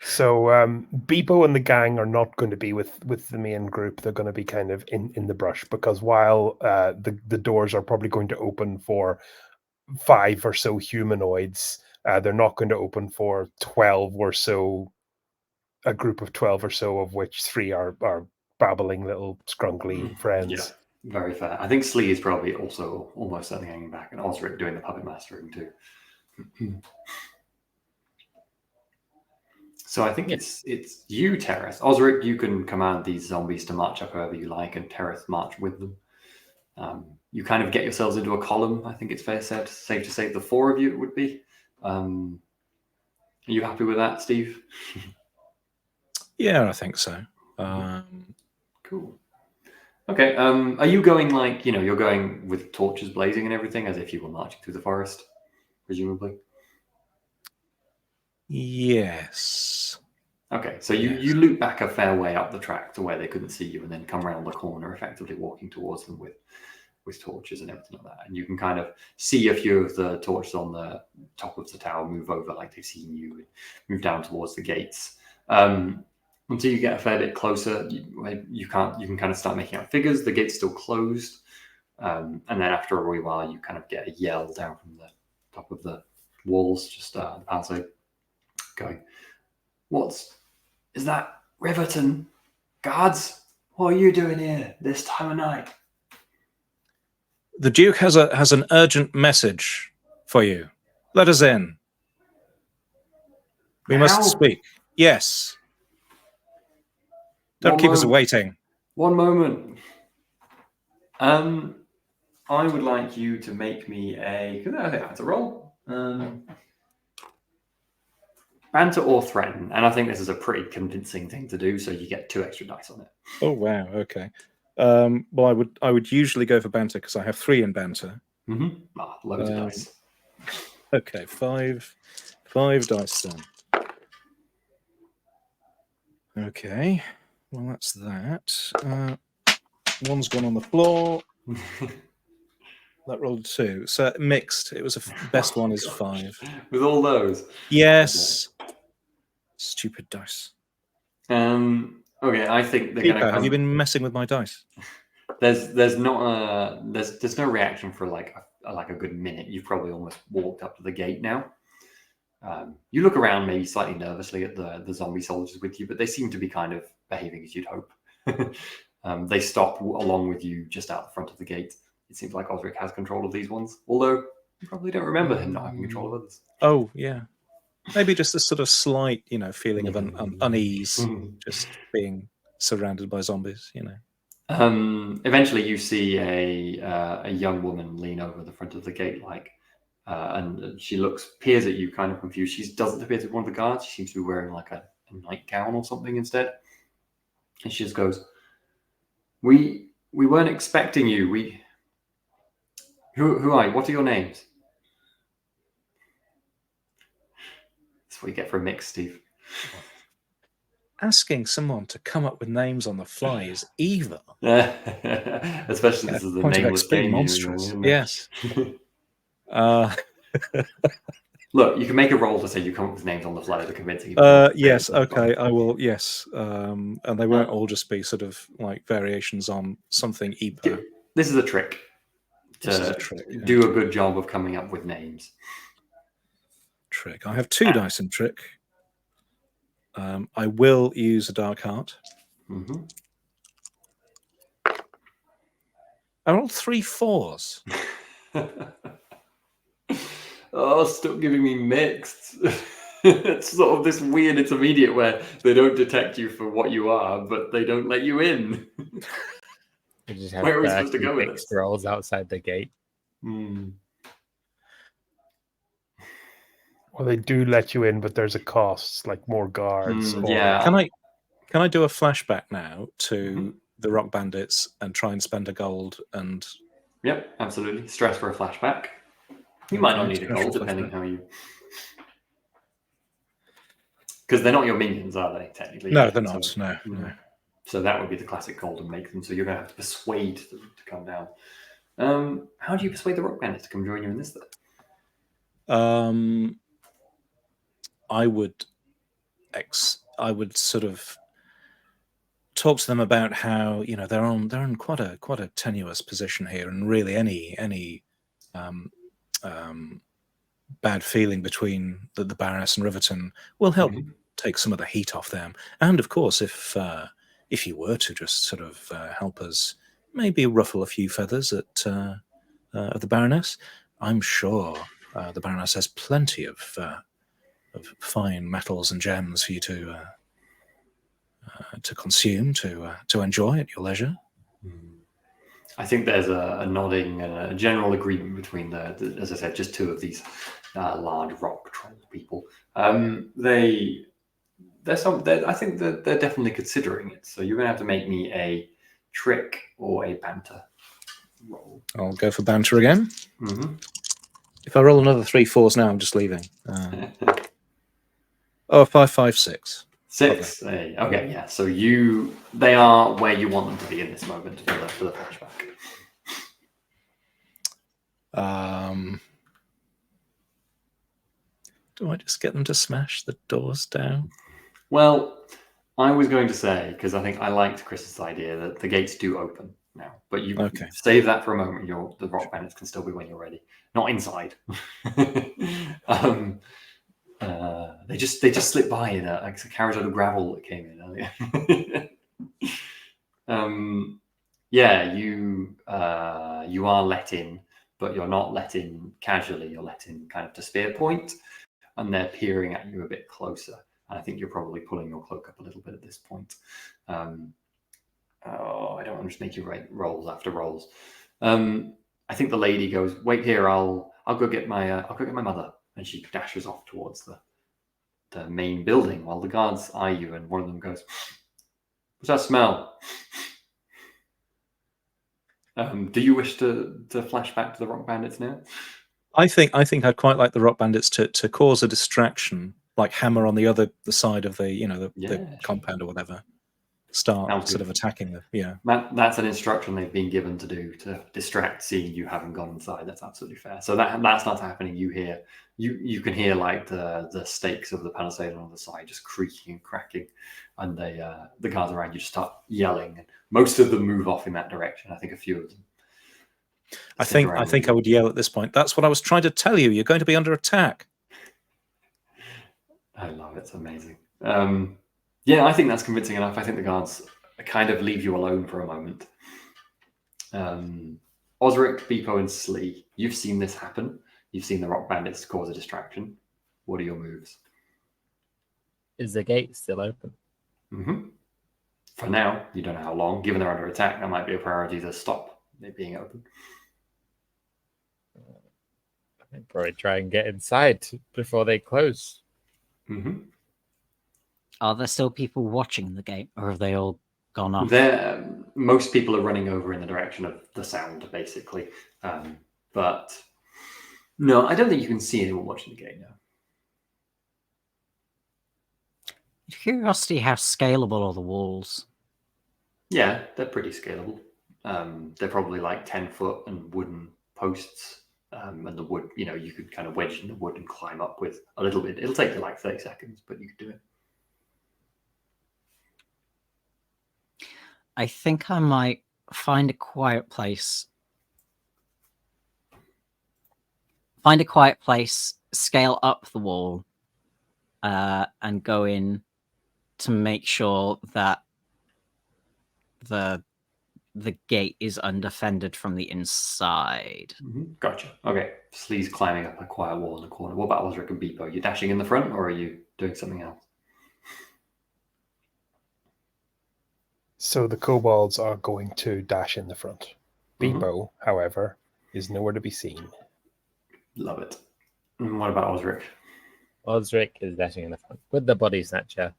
S4: So Beepo and the gang are not going to be with the main group. They're going to be kind of in the brush, because while the doors are probably going to open for 5 or so humanoids, they're not going to open for 12 or so, a group of 12 or so, of which 3 are babbling little scrunkly friends.
S2: Yeah, very fair. I think Slee is probably also almost certainly hanging back, and Osric doing the puppet mastering too. So I think it's you, Terrace. Osric, you can command these zombies to march up however you like, and Terrace march with them. You kind of get yourselves into a column. I think it's safe to say the 4 of you it would be. Are you happy with that, Steve?
S5: Yeah, I think so.
S2: Cool. Okay. Are you going like, you're going with torches blazing and everything, as if you were marching through the forest, presumably?
S5: Yes.
S2: Okay, so you loop back a fair way up the track to where they couldn't see you, and then come around the corner, effectively walking towards them with torches and everything like that. And you can kind of see a few of the torches on the top of the tower move over, like they've seen you, and move down towards the gates. Until you get a fair bit closer, you can kind of start making out figures. The gate's still closed, and then after a wee while, you kind of get a yell down from the top of the walls, just the palisade, going, Is that Riverton? Guards? What are you doing here this time of night?
S5: The Duke has an urgent message for you. Let us in. We must speak. Yes. Don't keep us waiting.
S2: One moment. I would like you to make me I think that's a roll. Banter or threaten, and I think this is a pretty convincing thing to do, so you get 2 extra dice on it.
S5: Oh wow! Okay. Well, I would usually go for banter because I have 3 in banter.
S2: Loads of dice.
S5: Okay, 5 dice then. Okay. Well, that's that. One's gone on the floor. That rolled 2. So mixed. It was best one is 5.
S2: With all those?
S5: Yes. Stupid dice.
S2: Okay, I think they're going to.
S5: Have you been messing with my dice?
S2: There's no reaction for like a good minute. You've probably almost walked up to the gate now. You look around maybe slightly nervously at the zombie soldiers with you, but they seem to be kind of behaving as you'd hope. They stop along with you just out the front of the gate. It seems like Osric has control of these ones, although you probably don't remember him not having control of others.
S5: Oh, yeah. Maybe just a sort of slight, feeling of unease, just being surrounded by zombies,
S2: Eventually, you see a young woman lean over the front of the gate, and she peers at you, kind of confused. She doesn't appear to be one of the guards. She seems to be wearing like a nightgown or something instead. And she just goes, "We weren't expecting you. Who are you? What are your names?" That's what you get for a mix, Steve.
S5: Asking someone to come up with names on the fly is evil.
S2: Especially this is the nameless game.
S5: Monstrous. Yes.
S2: Look, you can make a roll to say you come up with names on the fly that are convincing.
S5: Yes, okay, I will. Yes, and they won't all just be sort of like variations on something EPO.
S2: This is a trick to do a good job of coming up with names.
S5: Trick. I have 2 dice in trick. I will use a dark heart. I rolled 3 4s.
S2: Oh, stop giving me mixed. It's sort of this weird intermediate where they don't detect you for what you are, but they don't let you in.
S3: You just have
S2: Where are we supposed to go with
S3: mixed
S2: this?
S3: rolls outside the gate.
S4: Well, they do let you in, but there's a cost, like more guards.
S2: Yeah.
S5: Can I do a flashback now to the Rock Bandits and try and spend a gold and?
S2: Yep, absolutely. Stress for a flashback. You might not need a gold, depending how you. Because they're not your minions, are they? Technically.
S5: No, they're not. No.
S2: So that would be the classic gold and make them. So you're going to have to persuade them to come down. How do you persuade the Rock Bandits to come join you in this?
S5: I would sort of talk to them about how they're in quite a tenuous position here, and really any bad feeling between the Baroness and Riverton will help take some of the heat off them. And of course, if you were to just sort of help us maybe ruffle a few feathers at the Baroness, I'm sure the Baroness has plenty of fine metals and gems for you to consume, to enjoy at your leisure.
S2: I think there's a nodding and a general agreement between as I said, just two of these large rock troll people. I think that they're definitely considering it. So you're going to have to make me a trick or a banter roll.
S5: I'll go for banter again. If I roll another 3 4s now, I'm just leaving. 5 5 6.
S2: 6. Okay, yeah. So they are where you want them to be in this moment for the flashback.
S5: Do I just get them to smash the doors down?
S2: Well, I was going to say, because I think I liked Chris's idea that the gates do open now, but you save that for a moment. The rock bandits can still be when you're ready, not inside. They just slip by in a carriage load of gravel that came in earlier. Yeah, you are let in, but you're not let in casually. You're let in kind of to spear point, and they're peering at you a bit closer. And I think you're probably pulling your cloak up a little bit at this point. I don't want to just make you write rolls after rolls. I think the lady goes, "Wait here. I'll go get my mother," and she dashes off towards the main building while the guards eye you, and one of them goes, "What's that smell?" Do you wish to flash back to the rock bandits now?
S5: I think I'd quite like the rock bandits to cause a distraction, like hammer on the side of the compound or whatever. Start sort of attacking them. Yeah,
S2: that's an instruction they've been given to do, to distract, seeing you haven't gone inside. That's absolutely fair. So that's not happening. You can hear like the stakes of the palisade on the side just creaking and cracking, and the guards around you just start yelling, and most of them move off in that direction. I think a few of them.
S5: I think I would yell at this point. That's what I was trying to tell you. You're going to be under attack.
S2: I love it. It's amazing. Yeah, I think that's convincing enough. I think the guards kind of leave you alone for a moment. Osric, Beepo, and Slee, you've seen this happen. You've seen the rock bandits cause a distraction. What are your moves?
S3: Is the gate still open?
S2: For now, you don't know how long. Given they're under attack, that might be a priority to stop it being open.
S3: I'd probably try and get inside before they close.
S1: Are there still people watching the gate, or have they all gone off?
S2: Most people are running over in the direction of the sound, basically. But no, I don't think you can see anyone watching the gate now.
S1: Curiosity, how scalable are the walls?
S2: Yeah, they're pretty scalable. They're probably like 10 foot and wooden posts. And the wood, you could kind of wedge in the wood and climb up with a little bit. It'll take you like 30 seconds, but you could do it.
S1: I think I might find a quiet place. Scale up the wall, and go in to make sure that the gate is undefended from the inside.
S2: Gotcha. Okay. Slee's climbing up a quiet wall in the corner. What about Osric and Beepo? Are you dashing in the front, or are you doing something else?
S4: So the kobolds are going to dash in the front. Beepo, however, is nowhere to be seen.
S2: Love it. And what about Osric?
S3: Osric is dashing in the front with the body snatcher.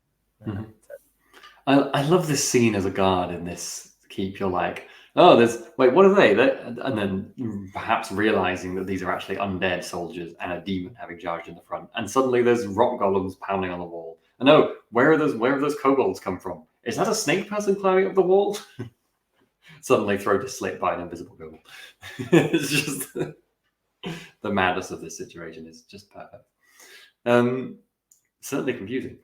S2: I love this scene as a guard in this keep. You're like, oh, what are they? And then perhaps realizing that these are actually undead soldiers and a demon having charged in the front. And suddenly there's rock golems pounding on the wall. And no, where have those kobolds come from? Is that a snake person climbing up the wall? Suddenly thrown to slit by an invisible golem. It's just the madness of this situation is just perfect. Certainly confusing.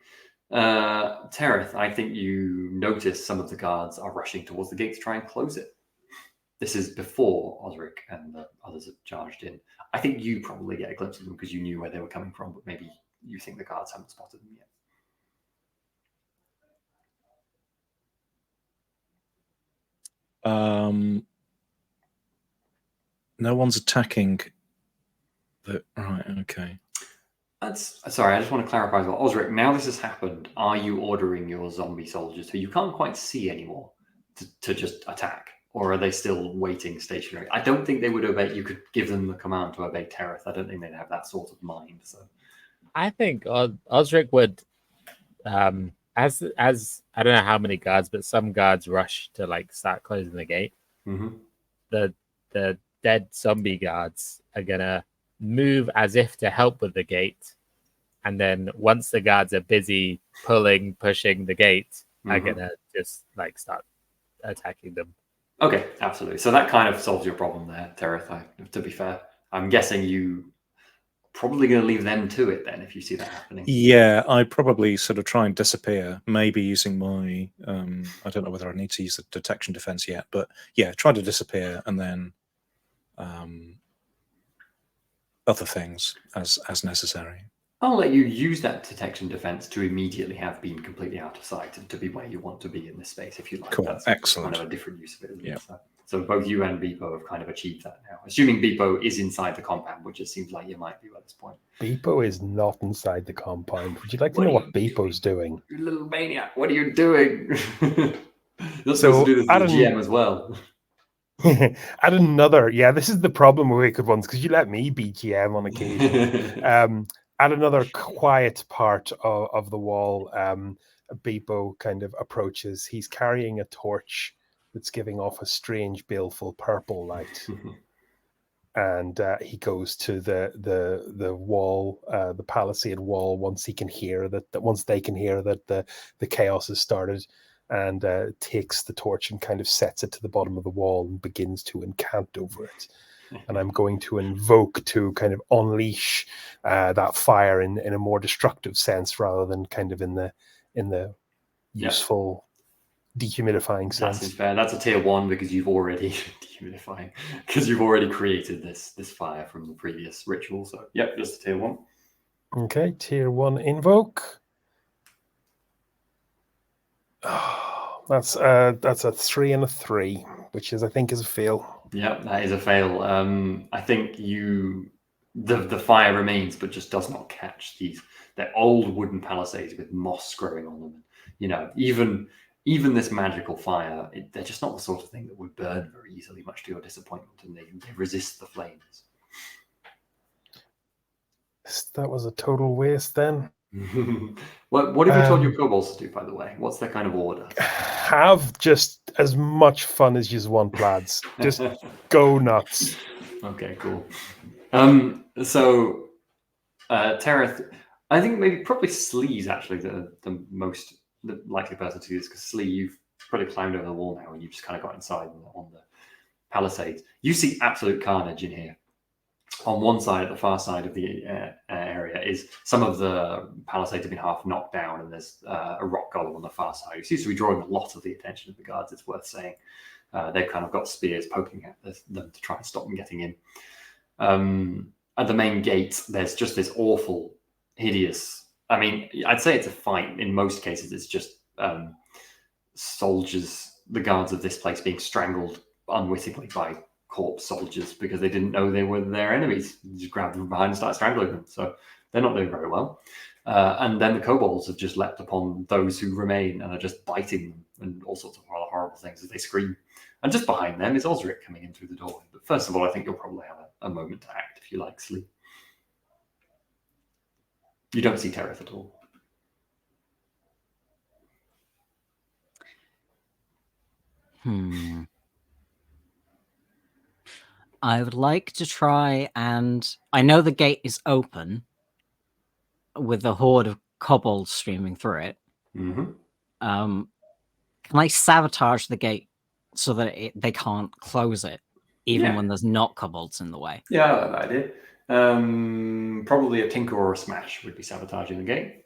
S2: Tereth, I think you notice some of the guards are rushing towards the gate to try and close it. This is before Osric and the others have charged in. I think you probably get a glimpse of them because you knew where they were coming from, but maybe you think the guards haven't spotted them yet.
S5: No one's attacking. Right, okay.
S2: Sorry, I just want to clarify as well. Osric, now this has happened, are you ordering your zombie soldiers who you can't quite see anymore to just attack? Or are they still waiting stationary? I don't think they would obey. You could give them the command to obey Tereth. I don't think they'd have that sort of mind. So,
S3: I think Osric would, as I don't know how many guards, but some guards rush to like start closing the gate.
S2: Mm-hmm.
S3: The dead zombie guards are gonna move as if to help with the gate, and then once the guards are busy pushing the gate, are gonna just like start attacking them.
S2: Okay, absolutely. So that kind of solves your problem there, Tereth. To be fair, I'm guessing you probably going to leave them to it then if you see that happening.
S5: Yeah, I probably sort of try and disappear, maybe using my I don't know whether I need to use the detection defense yet, but yeah, try to disappear and then other things as necessary.
S2: I'll let you use that detection defense to immediately have been completely out of sight and to be where you want to be in this space if you like.
S5: Cool.
S2: That's
S5: Excellent.
S2: Kind of a different use of it.
S5: Yeah.
S2: So both you and Beepo have kind of achieved that now. Assuming Beepo is inside the compound, which it seems like you might be at this point.
S4: Beepo is not inside the compound. Would you like to know what Beepo's doing?
S2: You little maniac, what are you doing? You're supposed to do this to the GM as well.
S4: Add another. Yeah, this is the problem with Wicked Ones, because you let me be GM on occasion. At another quiet part of the wall, Beepo kind of approaches. He's carrying a torch that's giving off a strange, baleful purple light. And he goes to the wall, the palisade wall, once they can hear that the chaos has started, and takes the torch and kind of sets it to the bottom of the wall and begins to incant over it. And I'm going to invoke to kind of unleash that fire in a more destructive sense rather than kind of in the useful dehumidifying sense.
S2: That's fair. That's a tier 1 because you've already dehumidifying because you've already created this fire from the previous ritual. So yep, just a tier 1.
S4: Okay, tier 1 invoke. Oh, that's a 3 and a 3, which I think is a fail.
S2: Yeah, that is a fail. I think the fire remains, but just does not catch they're old wooden palisades with moss growing on them. You know, even this magical fire, they're just not the sort of thing that would burn very easily, much to your disappointment, and they resist the flames.
S4: That was a total waste then.
S2: What have you told your kobolds to do, by the way? What's their kind of order?
S4: Have just as much fun as you want, lads. Just go nuts.
S2: Okay, cool. So Tereth, I think probably Slee's actually the most likely person to do this, because Slee, you've probably climbed over the wall now and you've just kind of got inside on the palisades. You see absolute carnage in here. On one side, at the far side of the area, is some of the palisades have been half knocked down, and there's a rock golem on the far side, who seems to be drawing a lot of the attention of the guards. It's worth saying. They've kind of got spears poking at them to try and stop them getting in. At the main gate, there's just this awful, hideous. I mean, I'd say it's a fight. In most cases, it's just soldiers, the guards of this place, being strangled unwittingly by corpse soldiers because they didn't know they were their enemies. You just grab them from behind and start strangling them. So they're not doing very well. And then the kobolds have just leapt upon those who remain and are just biting them and all sorts of horrible things as they scream. And just behind them is Osric coming in through the doorway. But first of all, I think you'll probably have a moment to act if you like, Sleep. You don't see Tereth at all.
S1: I would like to try and... I know the gate is open with the horde of kobolds streaming through it.
S2: Mm-hmm.
S1: Can I sabotage the gate so that they can't close it, even when there's not kobolds in the way?
S2: Yeah, I like that idea. Probably a tinker or a smash would be sabotaging the gate.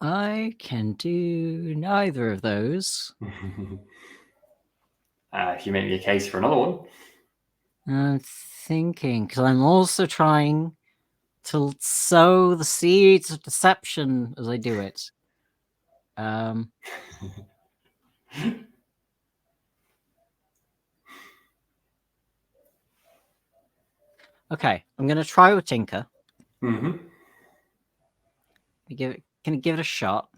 S1: I can do neither of those.
S2: If you make me a case for another one.
S1: I'm thinking, because I'm also trying to sow the seeds of deception as I do it. Okay, I'm going to try with Tinker.
S2: Mm-hmm.
S1: Can I give it a shot?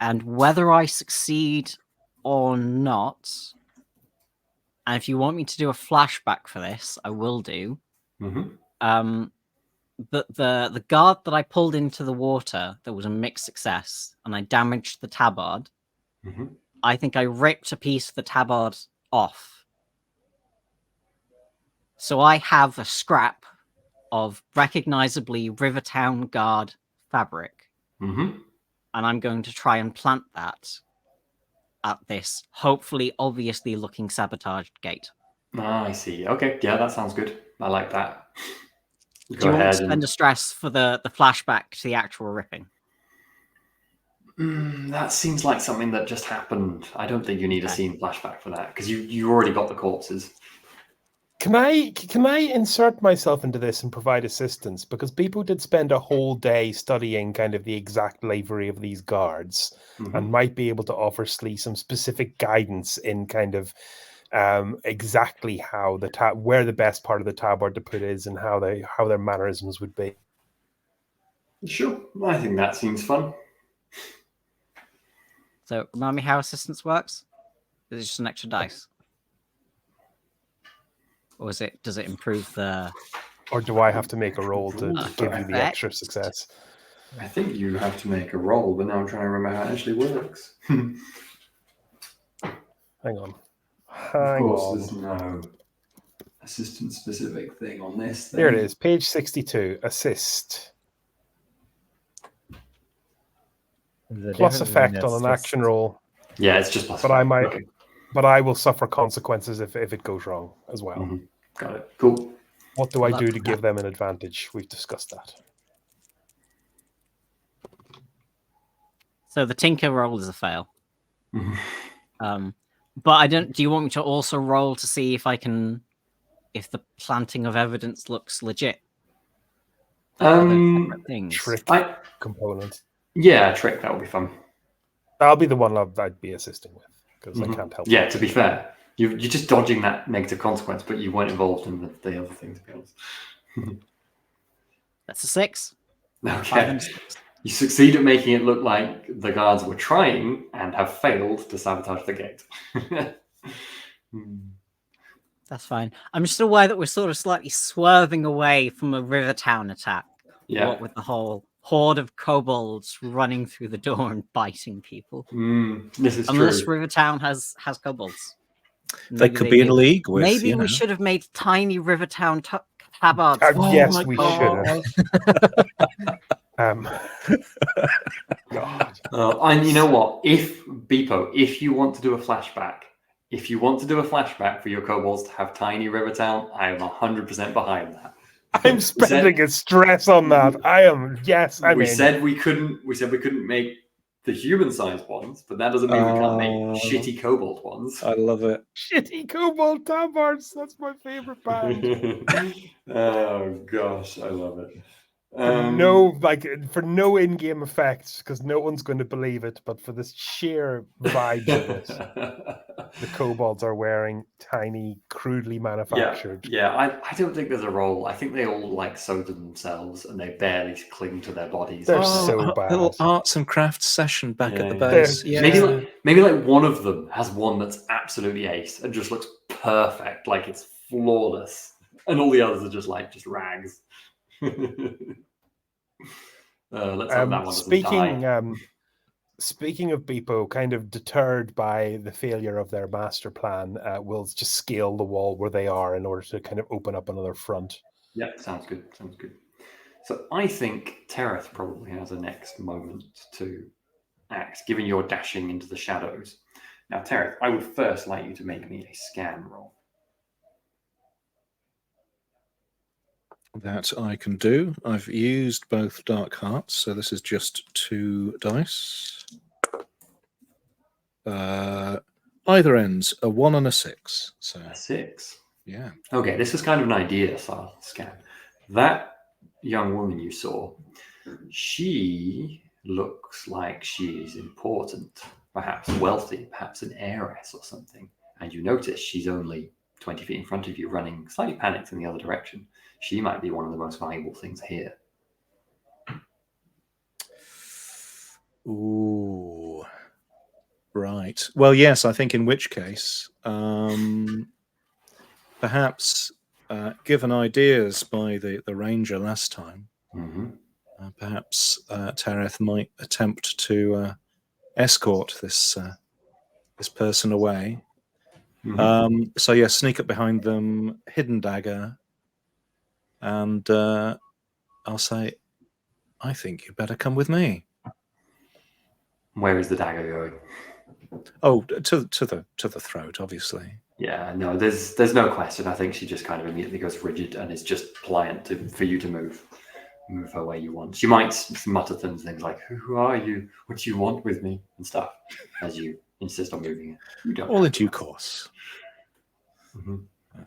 S1: And whether I succeed or not, and if you want me to do a flashback for this, I will do.
S2: Mm-hmm.
S1: But the guard that I pulled into the water, that was a mixed success, and I damaged the tabard.
S2: Mm-hmm.
S1: I think I ripped a piece of the tabard off. So I have a scrap of recognizably Rivertown Guard fabric.
S2: Mm-hmm.
S1: And I'm going to try and plant that at this hopefully obviously looking sabotaged gate.
S2: Ah, I see. Okay, yeah, that sounds good. I like that.
S1: Do you want me to spend a stress for the flashback to the actual ripping?
S2: That seems like something that just happened. I don't think you need a scene flashback for that, because you already got the corpses.
S4: Can I insert myself into this and provide assistance? Because people did spend a whole day studying kind of the exact livery of these guards, and might be able to offer Slee some specific guidance in kind of exactly how where the best part of the tabard to put is, and how their mannerisms would be.
S2: Sure, I think that seems fun.
S1: So remind me how assistance works. Is it just an extra dice? Or does it improve the...
S4: Or do I have to make a roll to give you the extra success?
S2: I think you have to make a roll, but now I'm trying to remember how it actually works.
S4: Hang on.
S2: Of course, there's no assistant-specific thing on this.
S4: There it is, page 62, assist. Plus effect on an action roll.
S2: Yeah, it's just plus.
S4: But but I will suffer consequences if it goes wrong as well.
S2: Mm-hmm. Got it. Cool.
S4: What do I do to give them an advantage? We've discussed that.
S1: So the Tinker roll is a fail.
S2: Mm-hmm.
S1: But I don't. Do you want me to also roll to see if if the planting of evidence looks legit? Things.
S4: Trick component.
S2: Yeah, trick. That would be fun.
S4: That'll be the one I'd be assisting with, because I can't help.
S2: Yeah, to be fair, you're just dodging that negative consequence, but you weren't involved in the other thing, to be honest.
S1: That's a 6.
S2: Okay. You succeed at making it look like the guards were trying and have failed to sabotage the gate.
S1: That's fine. I'm just aware that we're sort of slightly swerving away from a Rivertown attack.
S2: Yeah.
S1: What with the whole horde of kobolds running through the door and biting people.
S2: This is
S1: Unless
S2: true.
S1: Rivertown has kobolds.
S5: They could be in league with.
S1: Maybe we should have made tiny Rivertown tabards.
S4: Yes, we should have. God.
S2: And you know what? If you want to do a flashback, for your kobolds to have tiny Rivertown, I am 100% behind that.
S4: I'm spending a stress on that.
S2: We said we couldn't make the human-sized ones, but that doesn't mean we can't make shitty kobold ones.
S5: I love it.
S4: Shitty kobold tabards. That's my favorite band.
S2: Oh gosh, I love it.
S4: For no in-game effects, because no one's going to believe it, but for the sheer vibes of it, the kobolds are wearing tiny, crudely manufactured.
S2: Yeah, I don't think there's a role. I think they all sew to themselves and they barely cling to their bodies.
S4: They're so bad.
S5: Little arts and crafts session back at the base.
S2: Yeah. Maybe one of them has one that's absolutely ace and just looks perfect, like it's flawless, and all the others are just rags. Let's hope that one doesn't die.
S4: Speaking of Beepo, kind of deterred by the failure of their master plan, will just scale the wall where they are in order to kind of open up another front.
S2: Yeah, sounds good. So I think Tereth probably has a next moment to act, given you're dashing into the shadows. Now, Tereth, I would first like you to make me a scan roll.
S5: that I can do. I've used both Dark Hearts, so this is just 2 dice. Either ends a 1 and a 6. So
S2: A 6.
S5: yeah.
S2: Okay, this is kind of an idea, Scan. That young woman you saw, she looks like she's important, perhaps wealthy, perhaps an heiress or something. And you notice she's only 20 feet in front of you, running slightly panicked in the other direction. She might be one of the most valuable things here.
S5: Ooh. Right. Well, yes, I think in which case, perhaps given ideas by the ranger last time, perhaps Tareth might attempt to escort this person away. So yeah, sneak up behind them, hidden dagger, and I'll say, I think you better come with me.
S2: Where is the dagger going?
S5: Oh, to the throat, obviously.
S2: Yeah, no, there's no question. I think she just kind of immediately goes rigid and is just pliant for you to move her where you want. She might mutter things like, "Who are you? What do you want with me?" and stuff, as you insist on moving it. You don't.
S5: All in due course.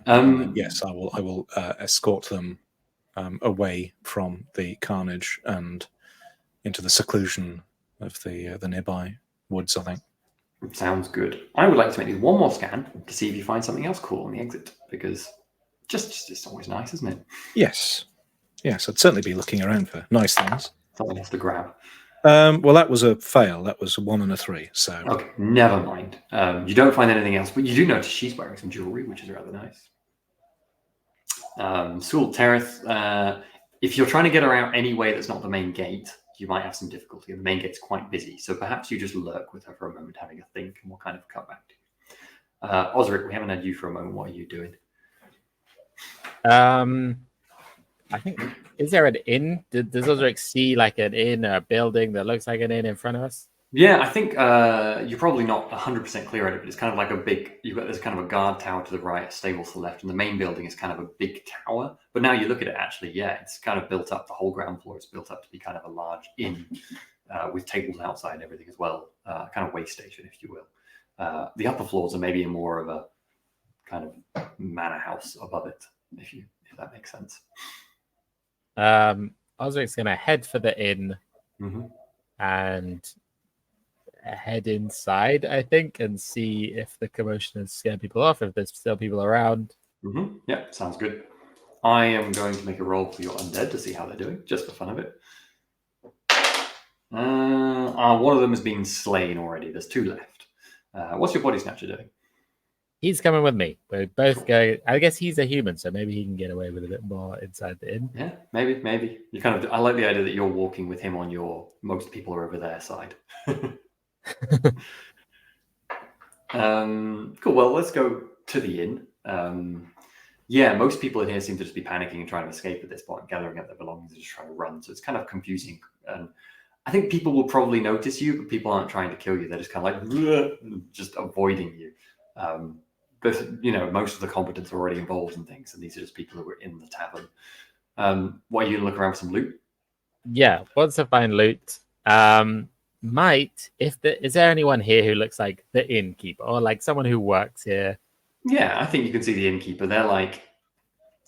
S5: Yes, I will escort them away from the carnage and into the seclusion of the nearby woods, I think.
S2: Sounds good. I would like to make you one more scan to see if you find something else cool on the exit, because just it's always nice, isn't it?
S5: Yes, I'd certainly be looking around for nice things.
S2: Something else to grab.
S5: Well, that was a fail. That was a 1 and a 3. So
S2: okay, never mind. You don't find anything else, but you do notice she's wearing some jewelry, which is rather nice. Sul, Tereth, if you're trying to get her out any way that's not the main gate, you might have some difficulty. The main gate's quite busy, so perhaps you just lurk with her for a moment, having a think, and we'll kind of cut back to you. Osric, we haven't had you for a moment. What are you doing?
S3: I think, is there an inn? Does Osric see like an inn or a building that looks like an inn in front of us?
S2: Yeah, I think you're probably not 100% clear on it, but it's kind of like there's kind of a guard tower to the right, a stable to the left, and the main building is kind of a big tower. But now you look at it, actually, yeah, it's kind of built up. The whole ground floor is built up to be kind of a large inn with tables outside and everything as well, kind of way station, if you will. The upper floors are maybe more of a kind of manor house above it, if that makes sense.
S3: Osric's going to head for the inn and head inside, I think, and see if the commotion has scared people off, if there's still people around.
S2: Yeah, sounds good. I am going to make a roll for your undead to see how they're doing, just for fun of it. One of them has been slain already. There's 2 left. What's your body snatcher doing?
S3: He's coming with me. We're both going. I guess he's a human, so maybe he can get away with a bit more inside the inn.
S2: Yeah, maybe. You I like the idea that you're walking with him on your. Most people are over their side. Cool. Well, let's go to the inn. Yeah, most people in here seem to just be panicking and trying to escape at this point, gathering up their belongings and just trying to run. So it's kind of confusing. And I think people will probably notice you, but people aren't trying to kill you. They're just kind of like just avoiding you. But most of the combatants are already involved in things, and these are just people who were in the tavern. What, are you gonna look around for some loot?
S3: Yeah, once I find loot, is there anyone here who looks like the innkeeper or like someone who works here?
S2: Yeah, I think you can see the innkeeper.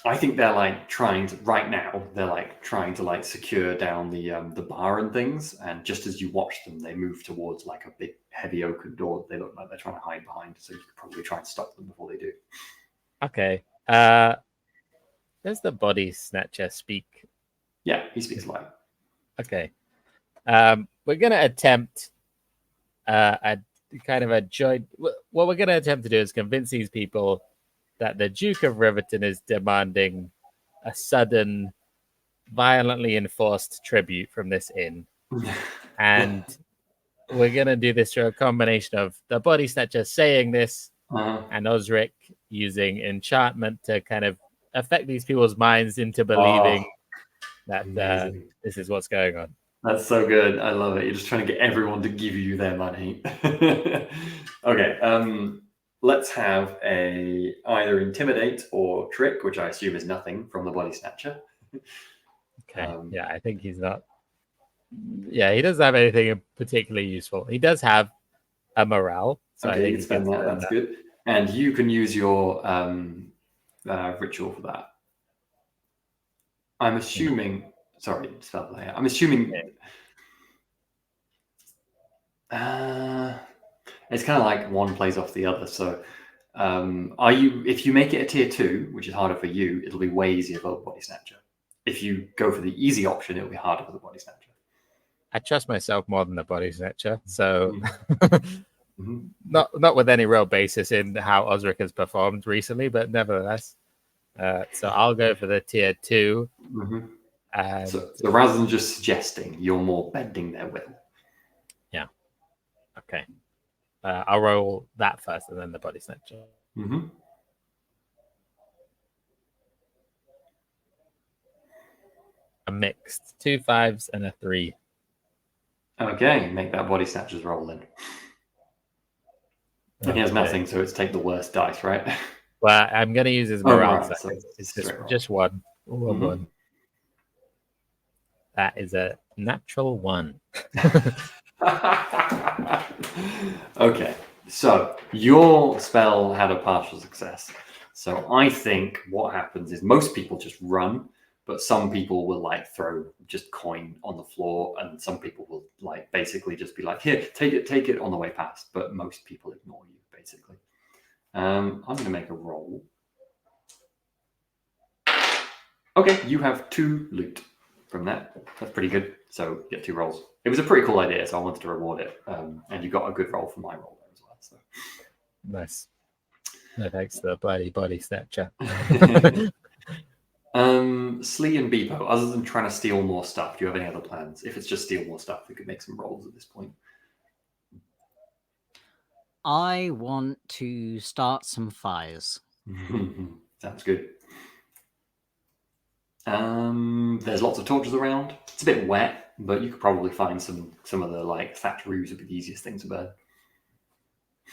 S2: I think they're trying to secure down the bar and things. And just as you watch them, they move towards like a big heavy oaken door. They look like they're trying to hide behind. So you could probably try and stop them before they do.
S3: Okay. Does the body snatcher speak?
S2: Yeah, he speaks light.
S3: Okay. We're gonna attempt a kind of a joint. What we're gonna attempt to do is convince these people that the Duke of Riverton is demanding a sudden, violently enforced tribute from this inn. And we're going to do this through a combination of the body snatcher saying this and Osric using enchantment to kind of affect these people's minds into believing that this is what's going on.
S2: That's so good. I love it. You're just trying to get everyone to give you their money. Okay. Let's have either intimidate or trick, which I assume is nothing from the body snatcher.
S3: Okay. Yeah, I think he's not. Yeah, he doesn't have anything particularly useful. He does have a morale. So
S2: okay,
S3: I think
S2: you can spend that. That's good. And you can use your ritual for that. I'm assuming. Sorry, spell player. I'm assuming. It's kind of like one plays off the other. So, are you? If you make it a tier 2, which is harder for you, it'll be way easier for the body snatcher. If you go for the easy option, it'll be harder for the body snatcher.
S3: I trust myself more than the body snatcher, so
S2: Mm-hmm.
S3: not with any real basis in how Osric has performed recently, but nevertheless. So I'll go for the tier 2.
S2: Mm-hmm.
S3: And
S2: So rather than just suggesting, you're more bending their will.
S3: Yeah. Okay. I'll roll that first and then the body snatcher.
S2: Mm-hmm.
S3: A mixed 2 5s and a 3.
S2: Okay, make that body snatcher's roll then. And he has nothing, so it's take the worst dice, right?
S3: Well, I'm going to use his morale.
S2: Right, so
S3: it's just one. One. That is a natural 1.
S2: Okay, so your spell had a partial success. So I think what happens is most people just run, but some people will like throw just coin on the floor, and some people will like basically just be like, here, take it on the way past. But most people ignore you, basically. I'm going to make a roll. Okay, you have 2 loot from that. That's pretty good. So get 2 rolls. It was a pretty cool idea, so I wanted to reward it. And you got a good roll for my roll there as well. So.
S3: Nice. No thanks to the bloody body snatcher.
S2: Slee and Beepo, other than trying to steal more stuff, do you have any other plans? If it's just steal more stuff, we could make some rolls at this point.
S1: I want to start some fires.
S2: Sounds good. There's lots of torches around. It's a bit wet, but you could probably find some of the like thatch roofs would be the easiest thing to burn.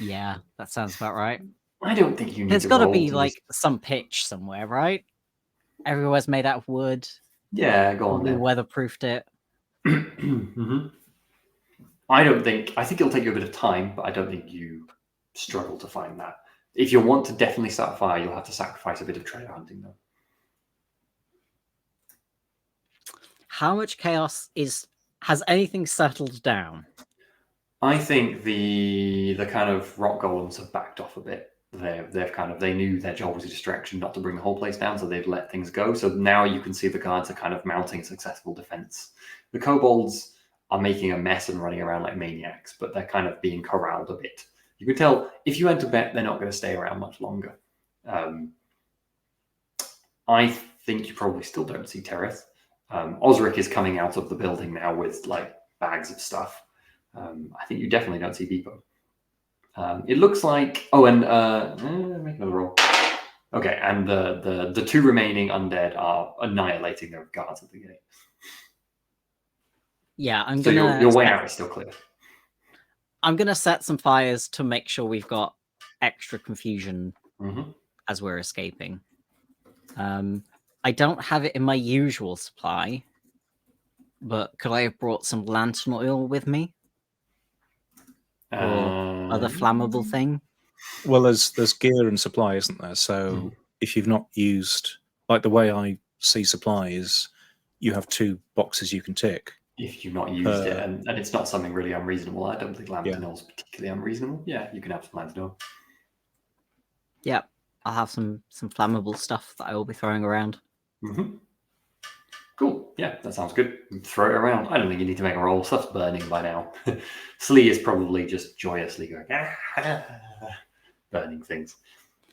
S1: Yeah, that sounds about right.
S2: I don't think you need.
S1: There's got to be like some pitch somewhere, right? Everywhere's made out of wood.
S2: Yeah, go on.
S1: We weatherproofed it.
S2: Mm-hmm. I think it'll take you a bit of time, but I don't think you struggle to find that. If you want to definitely start a fire, you'll have to sacrifice a bit of treasure hunting, though.
S1: How much chaos has anything settled down?
S2: I think the kind of rock golems have backed off a bit. They knew their job was a distraction, not to bring the whole place down, so they've let things go. So now you can see the guards are kind of mounting a successful defense. The kobolds are making a mess and running around like maniacs, but they're kind of being corralled a bit. You can tell if you enter bet, they're not going to stay around much longer. I think you probably still don't see Tereth. Osric is coming out of the building now with like bags of stuff. I think you definitely don't see Beepo. It looks like make another roll. Okay, and the 2 remaining undead are annihilating their guards at the gate.
S1: Yeah,
S2: so your way out is still clear.
S1: I'm gonna set some fires to make sure we've got extra confusion as we're escaping. I don't have it in my usual supply, but could I have brought some lantern oil with me? Or other flammable thing?
S5: Well, there's gear and supply, isn't there? So if you've not used, like the way I see supply is, you have 2 boxes you can tick.
S2: If you've not used it, and it's not something really unreasonable, I don't think lantern oil is particularly unreasonable. Yeah, you can have some lantern oil.
S1: Yeah, I'll have some flammable stuff that I will be throwing around.
S2: Cool. Yeah, that sounds good. Throw it around. I don't think you need to make a roll. Stuff's burning by now. Slee is probably just joyously going, burning things.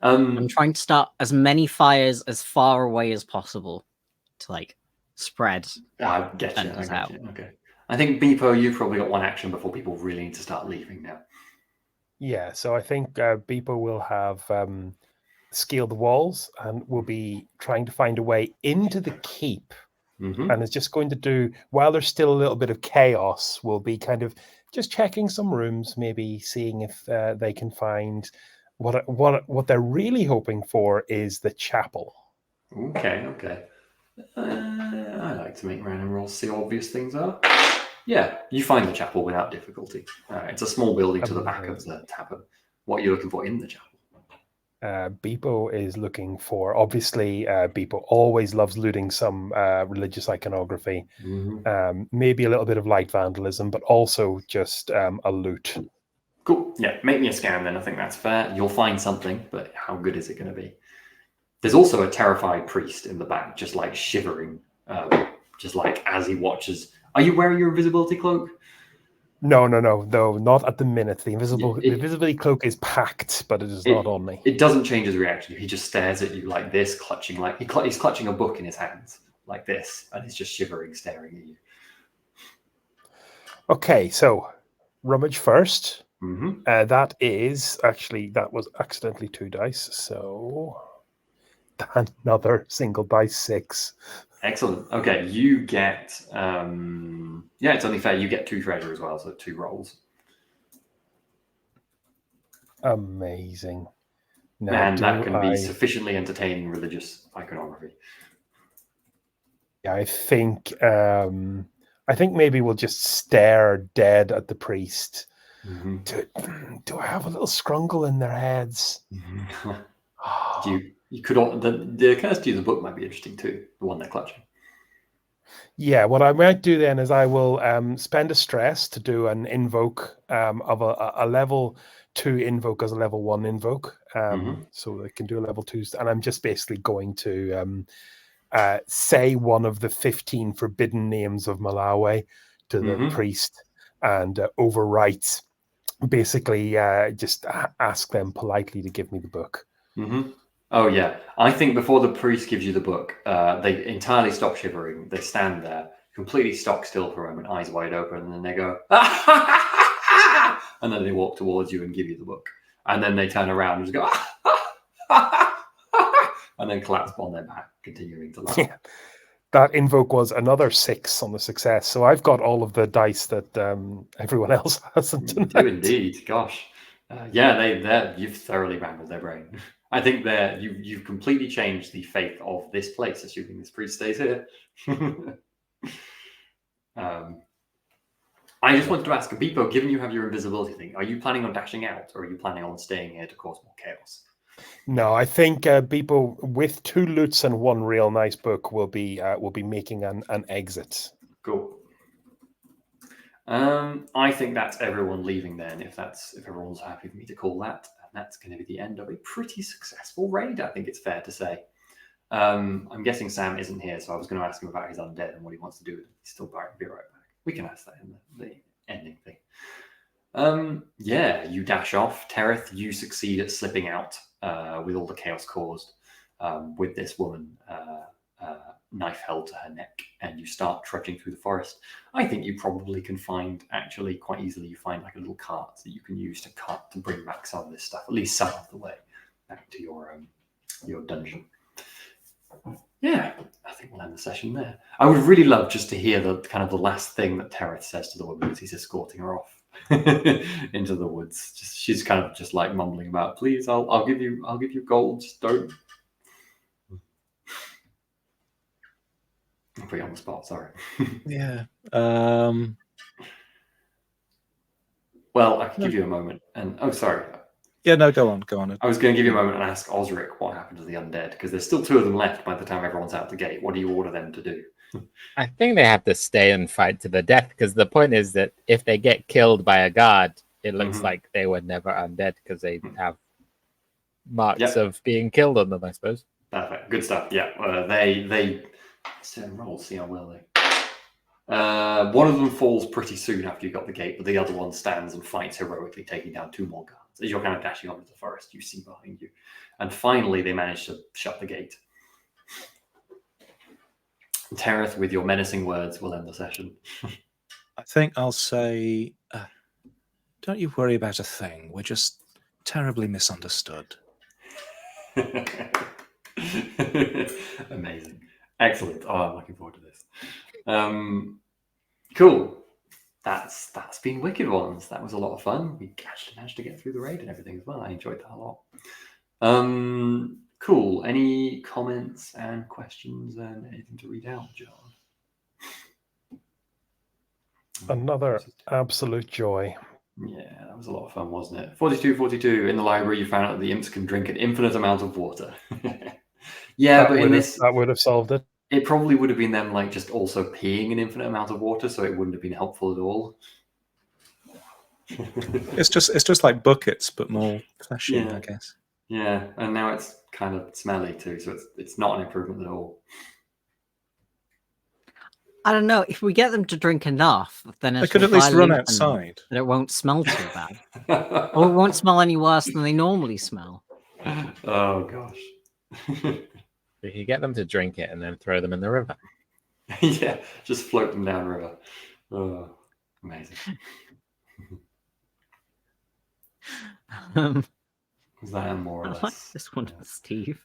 S1: I'm trying to start as many fires as far away as possible to like spread.
S2: I get you. Okay. I think Beepo, you've probably got one action before people really need to start leaving now.
S4: Yeah, so I think Beepo will have scaled the walls and will be trying to find a way into the keep. And is just going to do, while there's still a little bit of chaos, will be kind of just checking some rooms, maybe seeing if they can find what they're really hoping for is the chapel.
S2: Okay. I like to make random rolls, see how obvious things are. Yeah, you find the chapel without difficulty. It's a small building to the back of the tavern. What are you looking for in the chapel?
S4: Beepo is looking for, obviously, Beepo always loves looting some religious iconography, maybe a little bit of light vandalism, but also just a loot.
S2: Cool. Yeah, make me a scan then. I think that's fair. You'll find something, but how good is it going to be? There's also a terrified priest in the back, just like shivering, just like as he watches. Are you wearing your invisibility cloak?
S4: No, not at the minute. The invisibility cloak is packed, but it is not on me.
S2: It doesn't change his reaction. He just stares at you like this, clutching like he's clutching a book in his hands like this, and he's just shivering, staring at you.
S4: Okay, so rummage first.
S2: Mm-hmm.
S4: That was accidentally 2 dice, so another single dice 6.
S2: Excellent. Okay, you get it's only fair. You get 2 treasure as well, so 2 rolls.
S4: Amazing.
S2: Now, and that can be sufficiently entertaining religious iconography.
S4: Yeah, I think maybe we'll just stare dead at the priest.
S2: Mm-hmm.
S4: Do I have a little scrungle in their heads?
S2: You could the curse to the book might be interesting too. The one they're clutching.
S4: Yeah, what I might do then is I will spend a stress to do an invoke of a level 2 invoke as a level 1 invoke, so they can do a level 2, and I'm just basically going to say one of the 15 forbidden names of Malawi to the priest and overwrite. Basically, just ask them politely to give me the book.
S2: Mm-hmm. Oh, yeah. I think before the priest gives you the book, they entirely stop shivering. They stand there, completely stock still for a moment, eyes wide open, and then they go, and then they walk towards you and give you the book. And then they turn around and just go, and then collapse on their back, continuing to laugh.
S4: Yeah. That invoke was another 6 on the success, so I've got all of the dice that everyone else hasn't.
S2: You do indeed. Gosh. You've thoroughly rambled their brain. I think you've completely changed the fate of this place, assuming this priest stays here. I just wanted to ask, Beepo, given you have your invisibility thing, are you planning on dashing out, or are you planning on staying here to cause more chaos?
S4: No, I think Beepo, with 2 loots and 1 real nice book, will be making an exit.
S2: Cool. I think that's everyone leaving then. If everyone's happy for me to call that, and that's going to be the end of a pretty successful raid. I think it's fair to say. I'm guessing Sam isn't here, so I was going to ask him about his undead and what he wants to do with it. He's still back. Be right back. We can ask that in the ending thing. You dash off. Tereth, you succeed at slipping out with all the chaos caused with this woman knife held to her neck, and you start trudging through the forest. I think you probably can find, actually quite easily, you find like a little cart that you can use to bring back some of this stuff, at least some of the way back to your dungeon. Yeah, I think we'll end the session there. I would really love just to hear the kind of the last thing that Tereth says to the woman as he's escorting her off into the woods. She's kind of just like mumbling about, "Please, I'll give you gold. Just don't." I'll put you on the spot. Sorry.
S5: Yeah.
S2: Well, I can give you a moment. And sorry.
S5: Yeah, no, go on.
S2: I was going to give you a moment and ask Osric what happened to the undead, because there's still 2 of them left by the time everyone's out the gate. What do you order them to do?
S3: I think they have to stay and fight to the death, because the point is that if they get killed by a guard, it looks like they were never undead because they have marks of being killed on them, I suppose.
S2: Perfect. Good stuff. Yeah. They roll, see how well they. One of them falls pretty soon after you got the gate, but the other one stands and fights heroically, taking down 2 more guards. As you're kind of dashing onto the forest, you see behind you. And finally, they manage to shut the gate. Tereth, with your menacing words, will end the session.
S5: I think I'll say, don't you worry about a thing. We're just terribly misunderstood.
S2: Amazing. Excellent. Oh, I'm looking forward to this. Cool. That's been Wicked Ones. That was a lot of fun. We actually managed to get through the raid and everything as well. I enjoyed that a lot. Cool. Any comments and questions and anything to read out, John?
S4: Another absolute joy.
S2: Yeah, that was a lot of fun, wasn't it? 42. In the library, you found out that the imps can drink an infinite amount of water. Yeah, but in this,
S4: that would have solved it.
S2: it probably would have been them like just also peeing an infinite amount of water, so it wouldn't have been helpful at all.
S5: It's just like buckets, but more fleshy,
S2: Yeah.
S5: I guess.
S2: Yeah, and now it's kind of smelly too, so it's not an improvement at all.
S1: I don't know. If we get them to drink enough, then
S5: They could at least run outside.
S1: That it won't smell too bad, or it won't smell any worse than they normally smell.
S2: Oh gosh.
S3: We could get them to drink it and then throw them in the river.
S2: Yeah, just float them down river. Oh, amazing. Was that more or
S1: I
S2: less?
S1: like this one, Steve.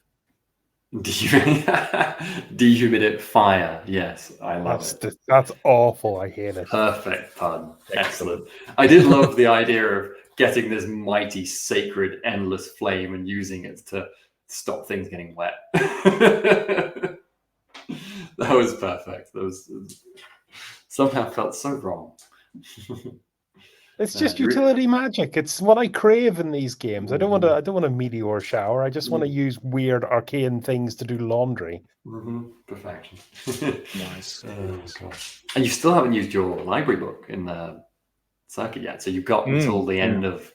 S2: Dehumidifier. Yes, I love it.
S4: That's awful. I hate it.
S2: Perfect pun. Excellent. I did love the idea of getting this mighty, sacred, endless flame and using it to stop things getting wet. That was perfect. That was somehow felt so wrong.
S4: It's just utility magic. It's what I crave in these games. I don't want a meteor shower. I just want to use weird arcane things to do laundry.
S2: Perfection.
S5: Nice.
S2: Gosh. And you still haven't used your library book in the circuit yet, so you've got until the end of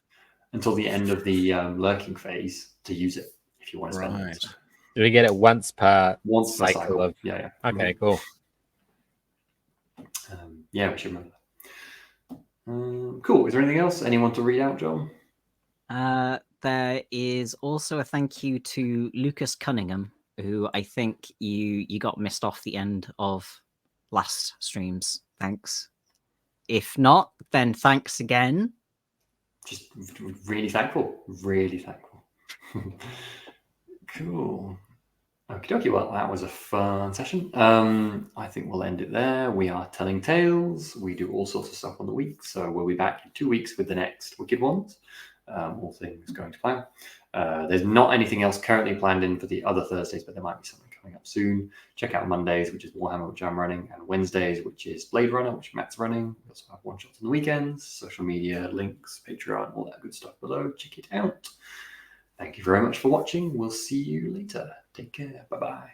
S2: the lurking phase to use it if you want to spend it. So.
S3: Do we get it once per
S2: cycle?
S3: of?
S2: Yeah.
S3: Okay, cool.
S2: Yeah, we should remember that. Cool. Is there anything else? Anyone to read out, John?
S1: There is also a thank you to Lucas Cunningham, who I think you got missed off the end of last streams. Thanks. If not, then thanks again.
S2: Just really thankful. Really thankful. Cool. Okie dokie. Well, that was a fun session. I think we'll end it there. We are telling tales. We do all sorts of stuff on the week. So we'll be back in 2 weeks with the next Wicked Ones. All things going to plan. There's not anything else currently planned in for the other Thursdays, but there might be something coming up soon. Check out Mondays, which is Warhammer, which I'm running, and Wednesdays, which is Blade Runner, which Matt's running. We also have one-shots on the weekends, social media, links, Patreon, all that good stuff below. Check it out. Thank you very much for watching. We'll see you later. Take care. Bye-bye.